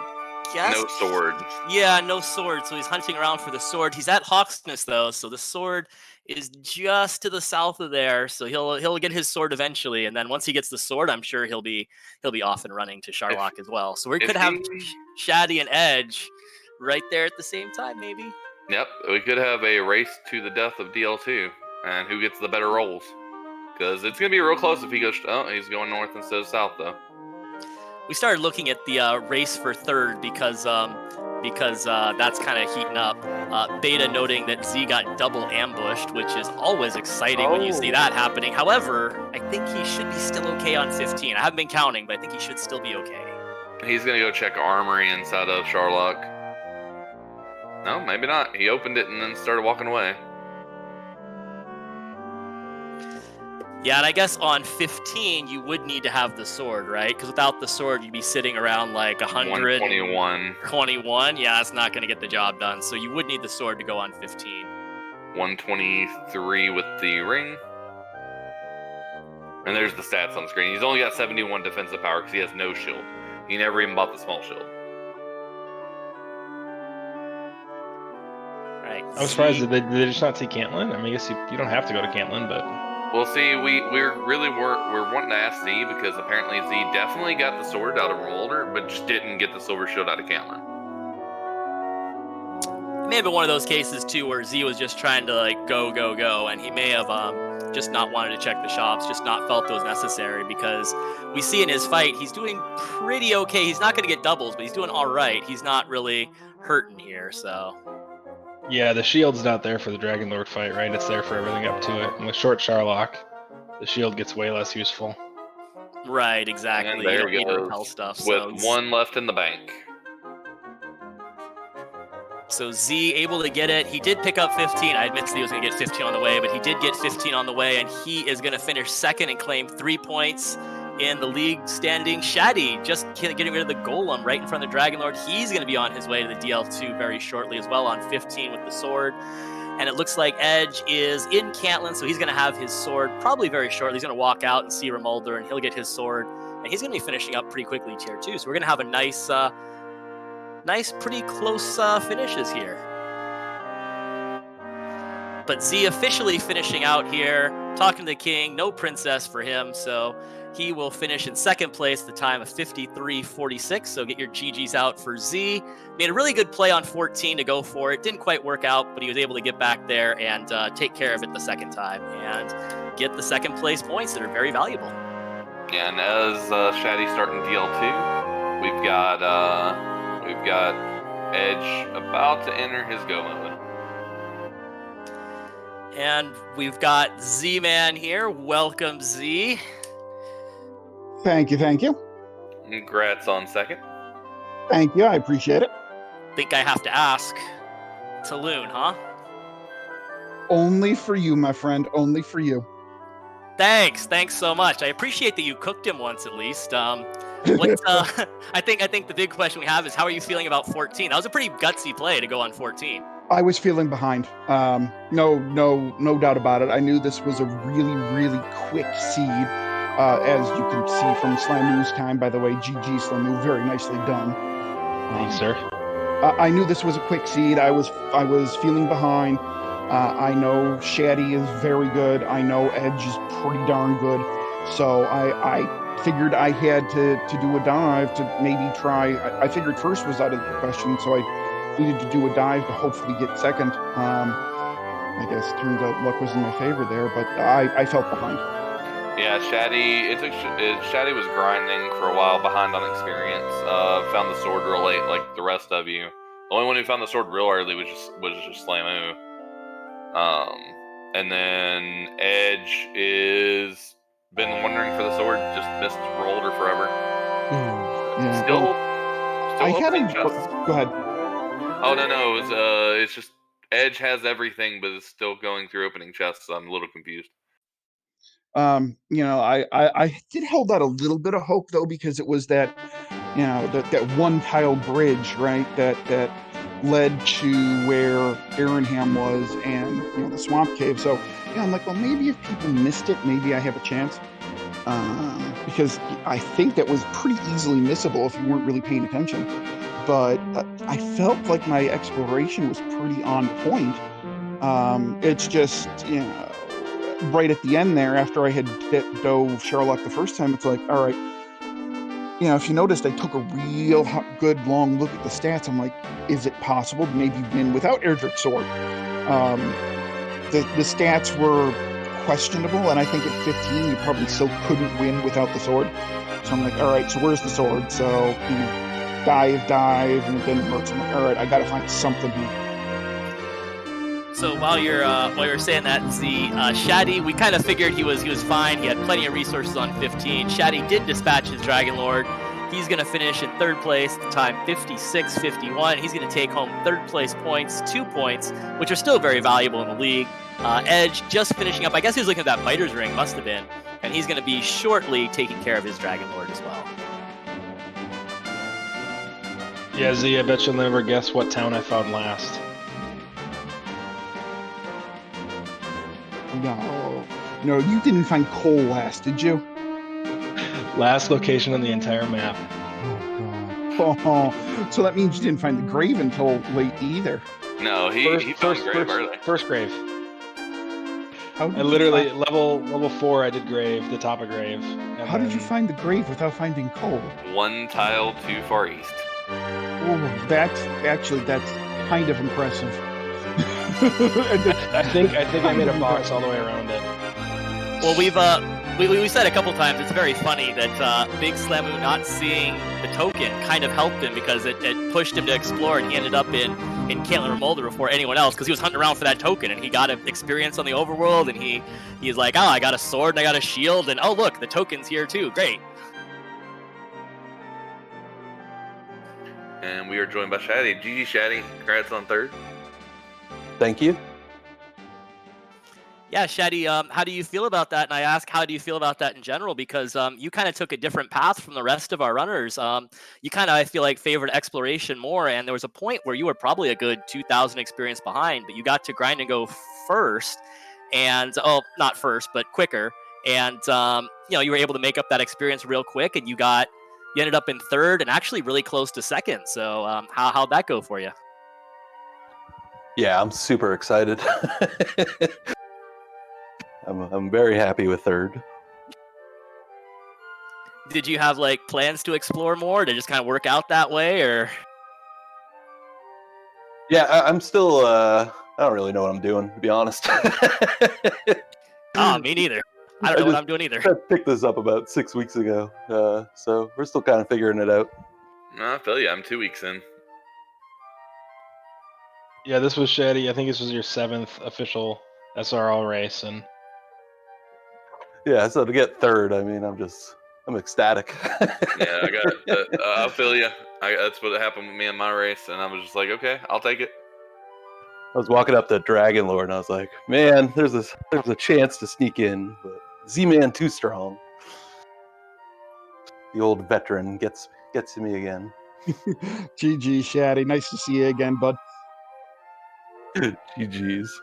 Speaker 1: guess
Speaker 2: no sword.
Speaker 1: Yeah, no sword. So he's hunting around for the sword. He's at Hawksness though, so the sword is just to the south of there. So he'll get his sword eventually, and then once he gets the sword, I'm sure he'll be off and running to Charlock as well. So we could have Shaddy and Edge right there at the same time, maybe.
Speaker 2: Yep, we could have a race to the death of DL2, and who gets the better rolls. Because it's going to be real close if he goes... Oh, he's going north instead of south, though.
Speaker 1: We started looking at the race for third because that's kind of heating up. Beta noting that Z got double ambushed, which is always exciting when you see that happening. However, I think he should be still okay on 15. I haven't been counting, but I think he should still be okay.
Speaker 2: He's going to go check armory inside of Charlock. No, maybe not. He opened it and then started walking away.
Speaker 1: Yeah, and I guess on 15, you would need to have the sword, right? Because without the sword, you'd be sitting around like
Speaker 2: 121.
Speaker 1: 21? Yeah, that's not going to get the job done. So you would need the sword to go on 15.
Speaker 2: 123 with the ring. And there's the stats on screen. He's only got 71 defensive power because he has no shield. He never even bought the small shield.
Speaker 1: Right.
Speaker 3: I'm surprised that they just not see Cantlin. I mean, I guess you don't have to go to Cantlin, but...
Speaker 2: Well, see, we're wanting to ask Z because apparently Z definitely got the sword out of Molder, but just didn't get the silver shield out of Cantlin.
Speaker 1: It may have been one of those cases too where Z was just trying to like go, and he may have just not wanted to check the shops, just not felt it was necessary, because we see in his fight he's doing pretty okay. He's not going to get doubles, but he's doing all right. He's not really hurting here, so.
Speaker 3: Yeah, the shield's not there for the Dragon Lord fight, right? It's there for everything up to it. And with short Charlock, the shield gets way less useful.
Speaker 1: Right, exactly.
Speaker 2: And there
Speaker 1: you
Speaker 2: we
Speaker 1: don't
Speaker 2: go.
Speaker 1: need repel stuff.
Speaker 2: With one left in the bank.
Speaker 1: So Z able to get it. He did pick up 15. I admit he was going to get 15 on the way, but he did get 15 on the way, and he is going to finish second and claim 3 points in the league standing. Shaddy just getting rid of the golem right in front of the Dragon Lord. He's going to be on his way to the DL2 very shortly as well on 15 with the sword. And it looks like Edge is in Cantlin, so he's going to have his sword probably very shortly. He's going to walk out and see Remolder, and he'll get his sword. And he's going to be finishing up pretty quickly tier 2. So we're going to have a nice, pretty close finishes here. But Z officially finishing out here, talking to the king. No princess for him, so He will finish in second place, the time of 53:46. So get your GGs out for Z. Made a really good play on 14 to go for it. Didn't quite work out, but he was able to get back there and take care of it the second time and get the second place points that are very valuable.
Speaker 2: Yeah, and as Shaddy's starting DL2, we've got Edge about to enter his go mode.
Speaker 1: And we've got Z-Man here. Welcome, Z.
Speaker 4: Thank you.
Speaker 2: Congrats on second.
Speaker 4: Thank you. I appreciate it.
Speaker 1: Think I have to ask. Taloon, huh?
Speaker 4: Only for you, my friend. Only for you.
Speaker 1: Thanks so much. I appreciate that you cooked him once at least. I think the big question we have is, how are you feeling about 14? That was a pretty gutsy play to go on 14.
Speaker 4: I was feeling behind. No doubt about it. I knew this was a really, really quick seed. As you can see from Slamu's time, by the way, GG Slamu, very nicely done.
Speaker 3: Thanks, sir.
Speaker 4: I knew this was a quick seed. I was feeling behind. I know Shaddy is very good. I know Edge is pretty darn good. So I figured I had to do a dive to maybe try. I figured first was out of the question, so I needed to do a dive to hopefully get second. I guess it turns out luck was in my favor there, but I felt behind.
Speaker 2: Yeah, Shaddy was grinding for a while behind on experience. Found the sword real late, like the rest of you. The only one who found the sword real early was just Slamu. And then Edge is been wondering for the sword, just missed rolled her forever.
Speaker 4: Yeah.
Speaker 2: Still
Speaker 4: I had
Speaker 2: opening
Speaker 4: a
Speaker 2: chests.
Speaker 4: Go ahead.
Speaker 2: Oh no, it's just Edge has everything, but it's still going through opening chests. So I'm a little confused.
Speaker 4: I did hold out a little bit of hope though, because it was that that one tile bridge, right, that led to where Aaronham was and the swamp cave. So I'm like, well, maybe if people missed it, maybe I have a chance, because I think that was pretty easily missable if you weren't really paying attention. But I felt like my exploration was pretty on point. It's just right at the end there, after I had dove Sherlock the first time, it's like, all right, if you noticed, I took a real good long look at the stats. I'm like, is it possible to maybe win without Erdrick's sword? The stats were questionable, and I think at 15 you probably still couldn't win without the sword. So I'm like, all right, so where's the sword? So dive, and it didn't work. So I'm like, all right, I got to find something here.
Speaker 1: So while you're saying that, Z, Shaddy, we kind of figured he was fine. He had plenty of resources on 15. Shaddy did dispatch his Dragon Lord. He's going to finish in third place, the time 56:51. He's going to take home third place points, 2 points, which are still very valuable in the league. Edge just finishing up. I guess he was looking at that Biter's Ring, must have been. And he's going to be shortly taking care of his Dragon Lord as well.
Speaker 3: Yeah, Z, I bet you'll never guess what town I found last.
Speaker 4: No, you didn't find coal last, did you?
Speaker 3: Last location on the entire map.
Speaker 4: Oh, so that means you didn't find the grave until late either.
Speaker 2: No, he found the grave early.
Speaker 3: First grave.
Speaker 4: How did
Speaker 3: I literally level 4. I did grave, the top of grave.
Speaker 4: How did you find the grave without finding coal?
Speaker 2: One tile too far east.
Speaker 4: Oh, that's kind of impressive.
Speaker 3: I think I made a box all the way around it.
Speaker 1: Well, we said a couple times, it's very funny that Big Slamu not seeing the token kind of helped him, because it pushed him to explore, and he ended up in Caitlin Remolder before anyone else, because he was hunting around for that token, and he got an experience on the overworld, and he's like, oh, I got a sword and I got a shield, and oh look, the token's here too, great.
Speaker 2: And we are joined by Shaddy. GG Shaddy, congrats on third.
Speaker 5: Thank you.
Speaker 1: Yeah, Shaddy, how do you feel about that? And I ask, how do you feel about that in general? Because you kind of took a different path from the rest of our runners. You kind of, I feel like, favored exploration more. And there was a point where you were probably a good 2,000 experience behind, but you got to grind and go first. And, not first, but quicker. And, you were able to make up that experience real quick. And you ended up in third and actually really close to second. So how'd that go for you?
Speaker 5: Yeah, I'm super excited. I'm very happy with third.
Speaker 1: Did you have like plans to explore more? Did it just kind of work out that way, or?
Speaker 5: Yeah, I'm still. I don't really know what I'm doing, to be honest.
Speaker 1: Ah, me neither. I don't know what I'm doing either.
Speaker 5: I picked this up about 6 weeks ago, so we're still kind of figuring it out.
Speaker 2: No, I feel you. I'm 2 weeks in.
Speaker 3: Yeah, this was Shaddy. I think this was your 7th official SRL race, and
Speaker 5: Yeah, so to get third, I mean, I'm ecstatic.
Speaker 2: Yeah, I got. I feel you. That's what happened with me in my race, and I was just like, okay, I'll take it.
Speaker 5: I was walking up to Dragon Lord, and I was like, man, there's a chance to sneak in, but Z-Man too strong. The old veteran gets to me again.
Speaker 4: GG, Shaddy. Nice to see you again, bud.
Speaker 5: GG's.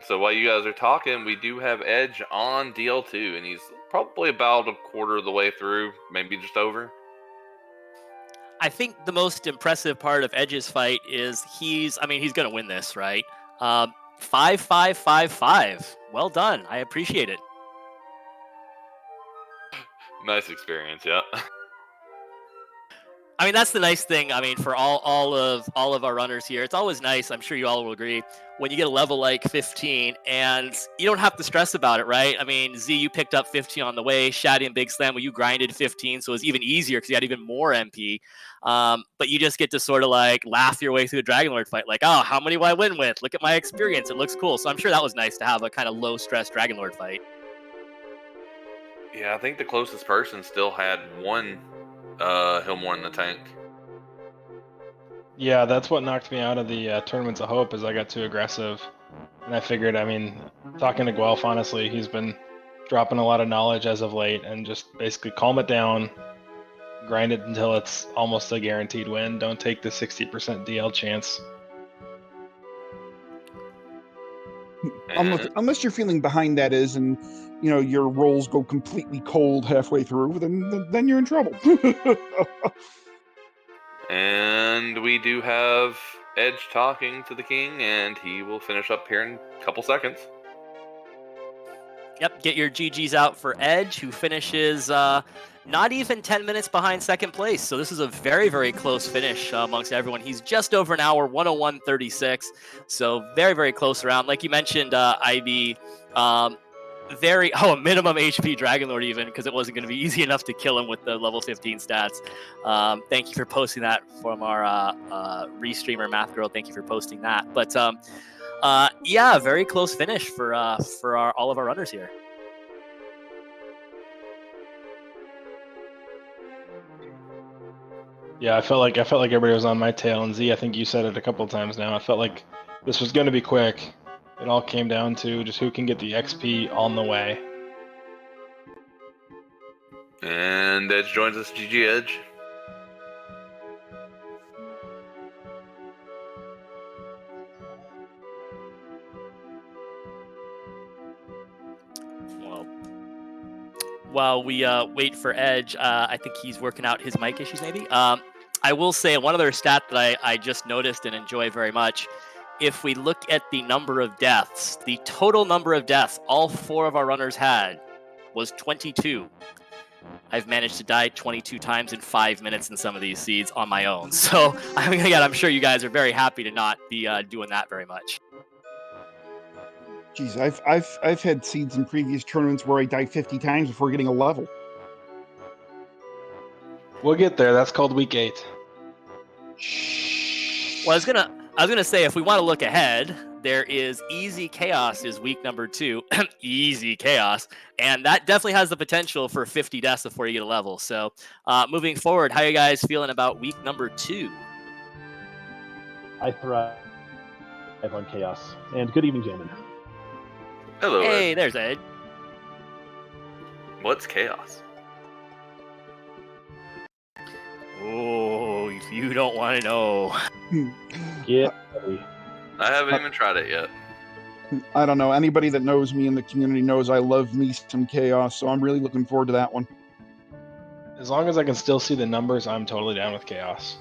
Speaker 2: So while you guys are talking, we do have Edge on DL2, and he's probably about a quarter of the way through, maybe just over.
Speaker 1: I think the most impressive part of Edge's fight is he's going to win this, right? 5-5-5-5. Well done. I appreciate it.
Speaker 2: Nice experience, yeah.
Speaker 1: I mean, that's the nice thing. I mean, for all of our runners here, it's always nice. I'm sure you all will agree when you get a level like 15 and you don't have to stress about it, right? I mean, Z, you picked up 15 on the way. Shaddy and Big Slam, well, you grinded 15, so it was even easier because you had even more MP. But you just get to sort of like laugh your way through a Dragon Lord fight, like, oh, how many will I win with? Look at my experience; it looks cool. So I'm sure that was nice to have a kind of low stress Dragon Lord fight.
Speaker 2: Yeah, I think the closest person still had one Hillmore in the tank.
Speaker 3: yeah, that's what knocked me out of the Tournaments of Hope, is I got too aggressive. And I figured, I mean, talking to Guelph, honestly, he's been dropping a lot of knowledge as of late, and just basically calm it down, grind it until it's almost a guaranteed win. Don't take the 60% DL chance.
Speaker 4: Unless your feeling behind that is, and your rolls go completely cold halfway through, then you're in trouble.
Speaker 2: And we do have Edge talking to the king, and he will finish up here in a couple seconds.
Speaker 1: Yep, get your GGs out for Edge, who finishes not even 10 minutes behind second place. So this is a very, very close finish amongst everyone. He's just over an hour, 101.36. So very, very close around. Like you mentioned, IB, a minimum HP Dragon Lord even, because it wasn't going to be easy enough to kill him with the level 15 stats. Thank you for posting that from our restreamer Math Girl. Thank you for posting that. But yeah, very close finish for all of our runners here.
Speaker 3: Yeah, I felt like everybody was on my tail, and Z, I think you said it a couple times now. I felt like this was going to be quick. It all came down to just who can get the XP on the way.
Speaker 2: And Edge joins us. GG, Edge.
Speaker 1: Well, while we wait for Edge, I think he's working out his mic issues maybe. I will say one other stat that I just noticed and enjoy very much. If we look at the number of deaths, the total number of deaths all four of our runners had was 22. I've managed to die 22 times in 5 minutes in some of these seeds on my own. So I'm sure you guys are very happy to not be doing that very much.
Speaker 4: Geez, I've had seeds in previous tournaments where I died 50 times before getting a level.
Speaker 3: We'll get there. That's called week 8.
Speaker 1: Well, I was gonna say, if we want to look ahead, there is Easy Chaos is week number 2. Easy Chaos. And that definitely has the potential for 50 deaths before you get a level. So moving forward, how are you guys feeling about week number 2?
Speaker 6: I thrive on chaos. And good evening, gentlemen.
Speaker 2: Hello,
Speaker 1: Hey,
Speaker 2: Ed.
Speaker 1: there's Ed.
Speaker 2: What's chaos?
Speaker 1: Oh, if you don't want to know.
Speaker 6: Get ready.
Speaker 2: I haven't even tried it yet.
Speaker 4: I don't know. Anybody that knows me in the community knows I love me some chaos, so I'm really looking forward to that one.
Speaker 3: As long as I can still see the numbers, I'm totally down with chaos.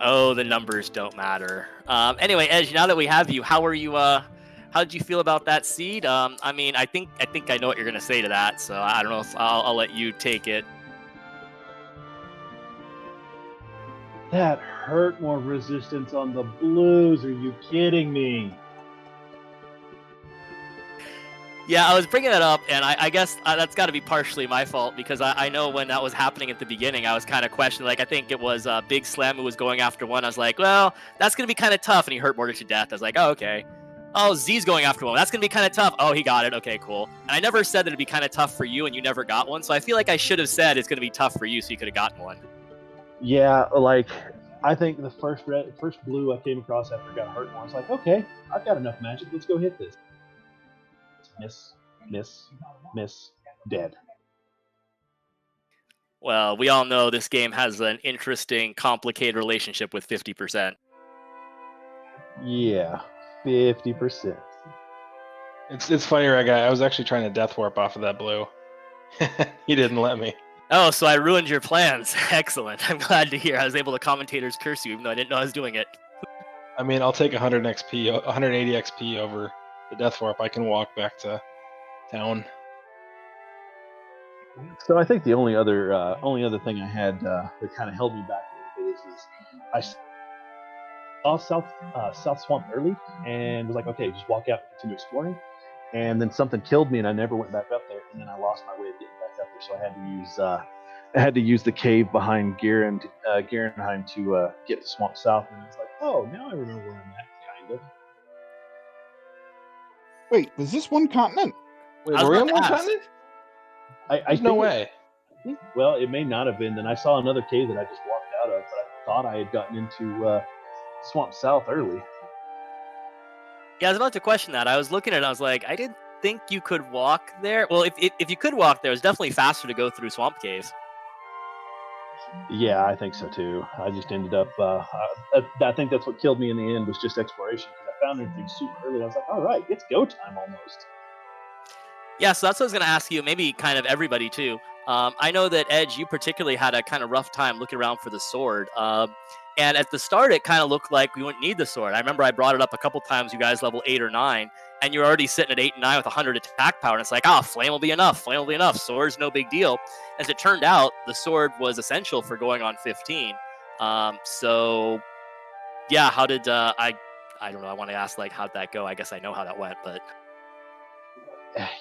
Speaker 1: Oh, the numbers don't matter. Anyway, Edge, now that we have you, how are you How did you feel about that seed? I mean, I think I know what you're gonna say to that, so I don't know if I'll let you take it.
Speaker 6: That hurt more resistance on the blues. Are you kidding me?
Speaker 1: Yeah, I was bringing that up, and I guess that's got to be partially my fault because I know when that was happening at the beginning, I was kind of questioning. Like, I think it was Big Slam who was going after one. I was like, well, that's going to be kind of tough, and he hurt Mortar to death. I was like, oh, okay. Oh, Z's going after one. That's going to be kind of tough. Oh, he got it. Okay, cool. And I never said that it'd be kind of tough for you, and you never got one. So I feel like I should have said it's going to be tough for you, so you could have gotten one.
Speaker 6: Yeah, like I think the first blue I came across after I got hurt, and I was like, okay, I've got enough magic. Let's go hit this. Miss, dead.
Speaker 1: Well, we all know this game has an interesting, complicated relationship with 50%.
Speaker 6: Yeah, 50%.
Speaker 3: It's funny, Reg. I was actually trying to death warp off of that blue. He didn't let me.
Speaker 1: Oh, so I ruined your plans. Excellent. I'm glad to hear. I was able to commentator's curse you, even though I didn't know I was doing it.
Speaker 3: I mean, I'll take 100 XP, 180 XP over the death warp. I can walk back to town.
Speaker 6: So I think the only other thing I had that kind of held me back a little bit is I saw South Swamp early and was like, okay, just walk out and continue exploring. And then something killed me, and I never went back up there. And then I lost my way of getting back up there, so I had to use the cave behind Garenheim to get to Swamp South. And I was like, oh, now I remember where I'm at, kind of.
Speaker 4: Wait, was this one continent?
Speaker 3: Wait,
Speaker 1: I was
Speaker 3: were we
Speaker 1: about
Speaker 3: on one
Speaker 1: to ask.
Speaker 3: continent?
Speaker 6: I
Speaker 3: There's no
Speaker 6: think
Speaker 3: way.
Speaker 6: Well, it may not have been. Then I saw another cave that I just walked out of, but I thought I had gotten into Swamp South early.
Speaker 1: Yeah, I was about to question that. I was looking at it, I was like, I didn't think you could walk there. Well, if you could walk there, it's definitely faster to go through Swamp Cave.
Speaker 6: Yeah, I think so too. I just ended up. I think that's what killed me in the end was just exploration because I found everything super early. I was like, all right, it's go time almost.
Speaker 1: Yeah, so that's what I was going to ask you, maybe kind of everybody too. I know that Edge, you particularly had a kind of rough time looking around for the sword. And at the start, it kind of looked like we wouldn't need the sword. I remember I brought it up a couple times, you guys level 8 or 9, and you're already sitting at 8 and 9 with 100 attack power. And it's like, flame will be enough. Flame will be enough. Sword's no big deal. As it turned out, the sword was essential for going on 15. So, yeah, how did I don't know. I want to ask, like, how'd that go? I guess I know how that went, but...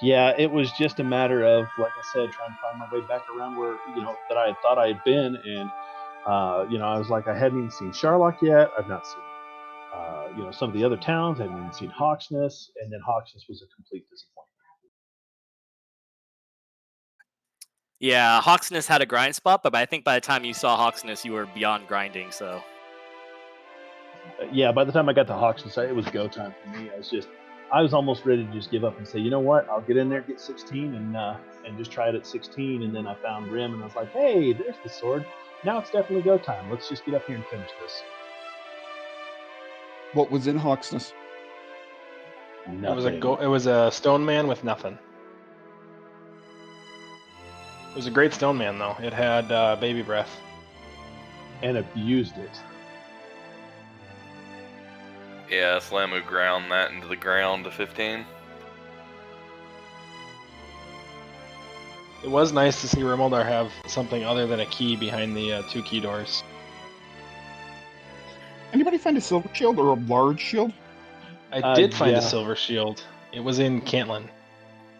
Speaker 6: Yeah, it was just a matter of, like I said, trying to find my way back around where, that I had thought I had been. And, I was like, I hadn't even seen Sharlock yet. I've not seen, some of the other towns. I hadn't even seen Hawksness. And then Hawksness was a complete disappointment.
Speaker 1: Yeah, Hawksness had a grind spot, but I think by the time you saw Hawksness, you were beyond grinding, so...
Speaker 6: Yeah, by the time I got to Hawksness, it was go time for me. I was almost ready to just give up and say, you know what, I'll get in there, get 16, and just try it at 16. And then I found Rim, and I was like, hey, there's the sword. Now it's definitely go time. Let's just get up here and finish this.
Speaker 4: What was in Hawksness?
Speaker 6: Nothing.
Speaker 3: It was a stone man with nothing. It was a great stone man, though. It had baby breath.
Speaker 6: And abused it.
Speaker 2: Yeah, Slamu ground that into the ground to 15.
Speaker 3: It was nice to see Rimuldar have something other than a key behind the 2 key doors.
Speaker 4: Anybody find a silver shield or a large shield?
Speaker 3: I did find
Speaker 6: yeah.
Speaker 3: a silver shield. It was in Cantlin.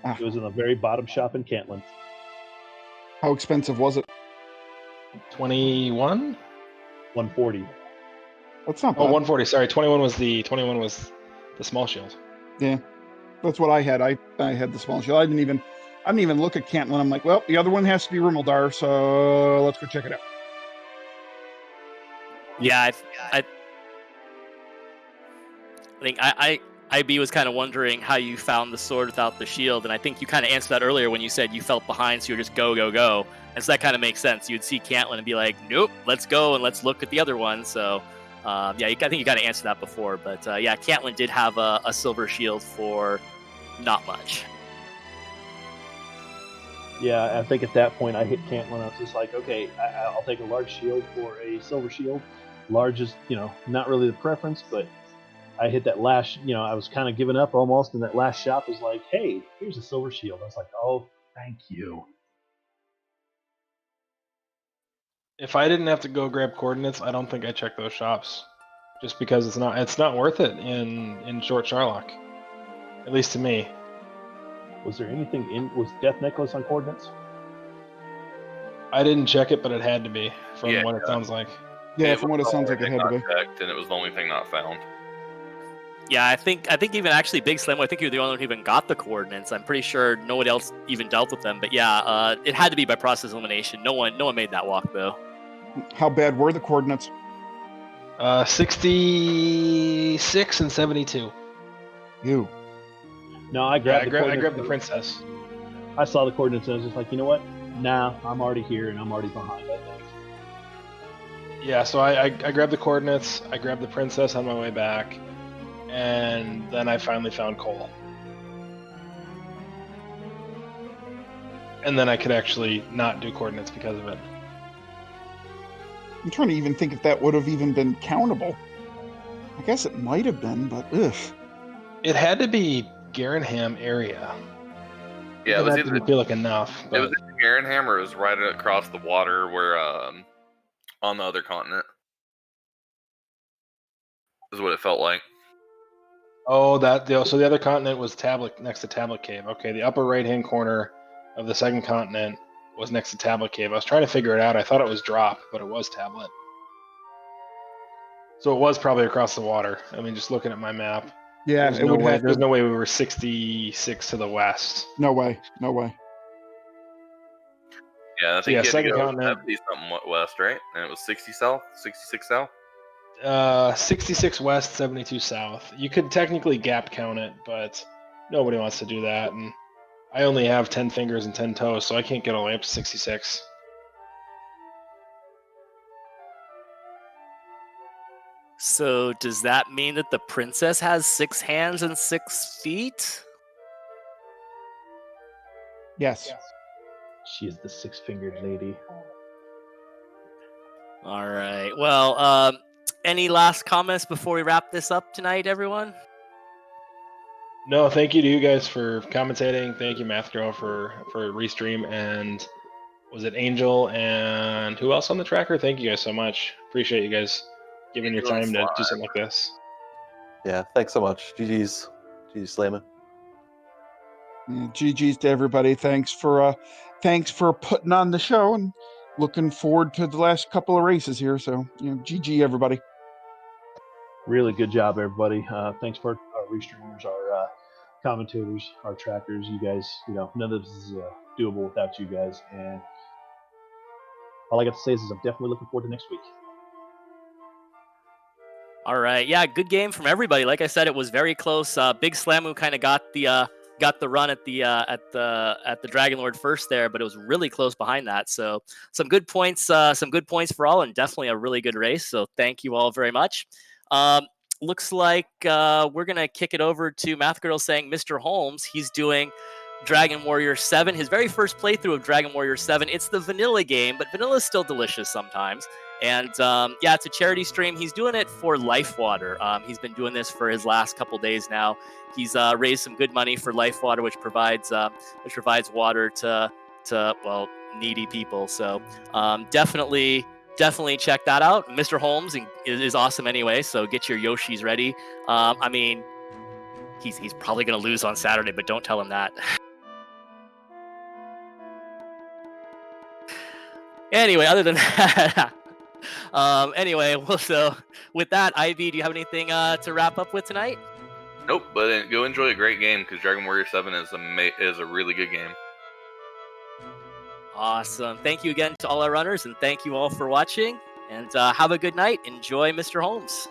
Speaker 6: It was in the very bottom shop in Cantlin.
Speaker 4: How expensive was it?
Speaker 3: 21?
Speaker 6: 140.
Speaker 4: That's not bad.
Speaker 3: Oh, 140. Sorry, 21 was the small shield.
Speaker 4: Yeah, that's what I had. I had the small shield. I didn't even look at Cantlin. I'm like, well, the other one has to be Rimuldar, so let's go check it out.
Speaker 1: Yeah, I think IB was kind of wondering how you found the sword without the shield, and I think you kind of answered that earlier when you said you felt behind, so you're just go, go, go. And so that kind of makes sense. You'd see Cantlin and be like, nope, let's go and let's look at the other one. So, I think you got to answer that before. But, yeah, Cantlin did have a silver shield for not much.
Speaker 6: Yeah, I think at that point I hit Cantlin. I was just like, okay, I'll take a large shield for a silver shield. Large is, not really the preference, but I hit that last, I was kind of giving up almost, and that last shot was like, hey, here's a silver shield. I was like, oh, thank you.
Speaker 3: If I didn't have to go grab coordinates, I don't think I check those shops, just because it's not worth it in short Charlock, at least to me.
Speaker 6: Was there anything was Death Necklace on coordinates?
Speaker 3: I didn't check it, but it had to be from
Speaker 2: Yeah,
Speaker 3: what it sounds like.
Speaker 4: Yeah, from what it sounds like, it had to be.
Speaker 2: Checked, and it was the only thing not found.
Speaker 1: Yeah, I think even actually Big Slam, I think you're the only one who even got the coordinates. I'm pretty sure no one else even dealt with them. But yeah, it had to be by process elimination. No one made that walk though.
Speaker 4: How bad were the coordinates?
Speaker 3: 66 and 72.
Speaker 4: You.
Speaker 6: No, I grabbed
Speaker 3: I grabbed the princess.
Speaker 6: I saw the coordinates and I was just like, you know what? Nah, I'm already here and I'm already behind, I think.
Speaker 3: Yeah, so I grabbed the coordinates, I grabbed the princess on my way back, and then I finally found Cole. And then I could actually not do coordinates because of it.
Speaker 4: I'm trying to even think if that would have even been countable. I guess it might have been, but ugh.
Speaker 3: It had to be Garenham area.
Speaker 2: Yeah, it was
Speaker 3: that
Speaker 2: either
Speaker 3: didn't feel like enough.
Speaker 2: it
Speaker 3: But
Speaker 2: was either Garenham or it was right across the water where on the other continent. Is what it felt like.
Speaker 3: so the other continent was Tablet, next to Tablet Cave. Okay, the upper right-hand corner of the second continent was next to Tablet Cave. I was trying to figure it out. I thought it was Drop, but it was Tablet. So it was probably across the water. I mean, just looking at my map.
Speaker 4: Yeah,
Speaker 3: There's
Speaker 4: it would have
Speaker 3: There's
Speaker 4: to.
Speaker 3: no way we were 66 to the west.
Speaker 4: No way. No way.
Speaker 2: Yeah, I think
Speaker 3: yeah,
Speaker 2: you had
Speaker 3: second
Speaker 2: to go
Speaker 3: continent.
Speaker 2: 70 something west, right? And it was 60 south, 66 south.
Speaker 3: 66 west, 72 south. You could technically gap count it, but nobody wants to do that. And I only have 10 fingers and 10 toes, so I can't get all the way up to 66.
Speaker 1: So does that mean that the princess has 6 hands and 6 feet?
Speaker 4: Yes.
Speaker 6: She is the 6-fingered lady.
Speaker 1: All right. Well, any last comments before we wrap this up tonight, everyone?
Speaker 3: No, thank you to you guys for commentating. Thank you, Math Girl, for restream, and was it Angel and who else on the tracker? Thank you guys so much. Appreciate you guys giving your
Speaker 2: Angel and
Speaker 3: time to do
Speaker 2: Slime.
Speaker 3: something like this.
Speaker 5: Yeah, thanks so much. GG's Slammin'.
Speaker 4: Yeah, GG's to everybody. Thanks for putting on the show, and looking forward to the last couple of races here. So, GG everybody.
Speaker 6: Really good job, everybody. Thanks for our restreamers, our commentators, our trackers. You guys, none of this is doable without you guys. And all I got to say is I'm definitely looking forward to next week.
Speaker 1: All right. Yeah, good game from everybody. Like I said, it was very close. Big Slamu kind of got the run at the Dragon Lord first there, but it was really close behind that. So some good points for all, and definitely a really good race. So thank you all very much. Looks like we're gonna kick it over to Math Girl saying Mr. Holmes. He's doing Dragon Warrior 7, his very first playthrough of Dragon Warrior 7. It's the vanilla game, but vanilla is still delicious sometimes. And yeah, it's a charity stream. He's doing it for Life Water. He's been doing this for his last couple days now. He's raised some good money for Life Water, which provides water to needy people. So definitely check that out. Mr. Holmes is awesome anyway. So get your Yoshis ready. I mean, he's probably gonna lose on Saturday, but don't tell him that. Anyway, other than that. Anyway, well, so with that, Ivy, do you have anything to wrap up with tonight?
Speaker 2: Nope, but go enjoy a great game because Dragon Warrior 7 is a really good game.
Speaker 1: Awesome. Thank you again to all our runners, and thank you all for watching. And have a good night. Enjoy Mr. Holmes.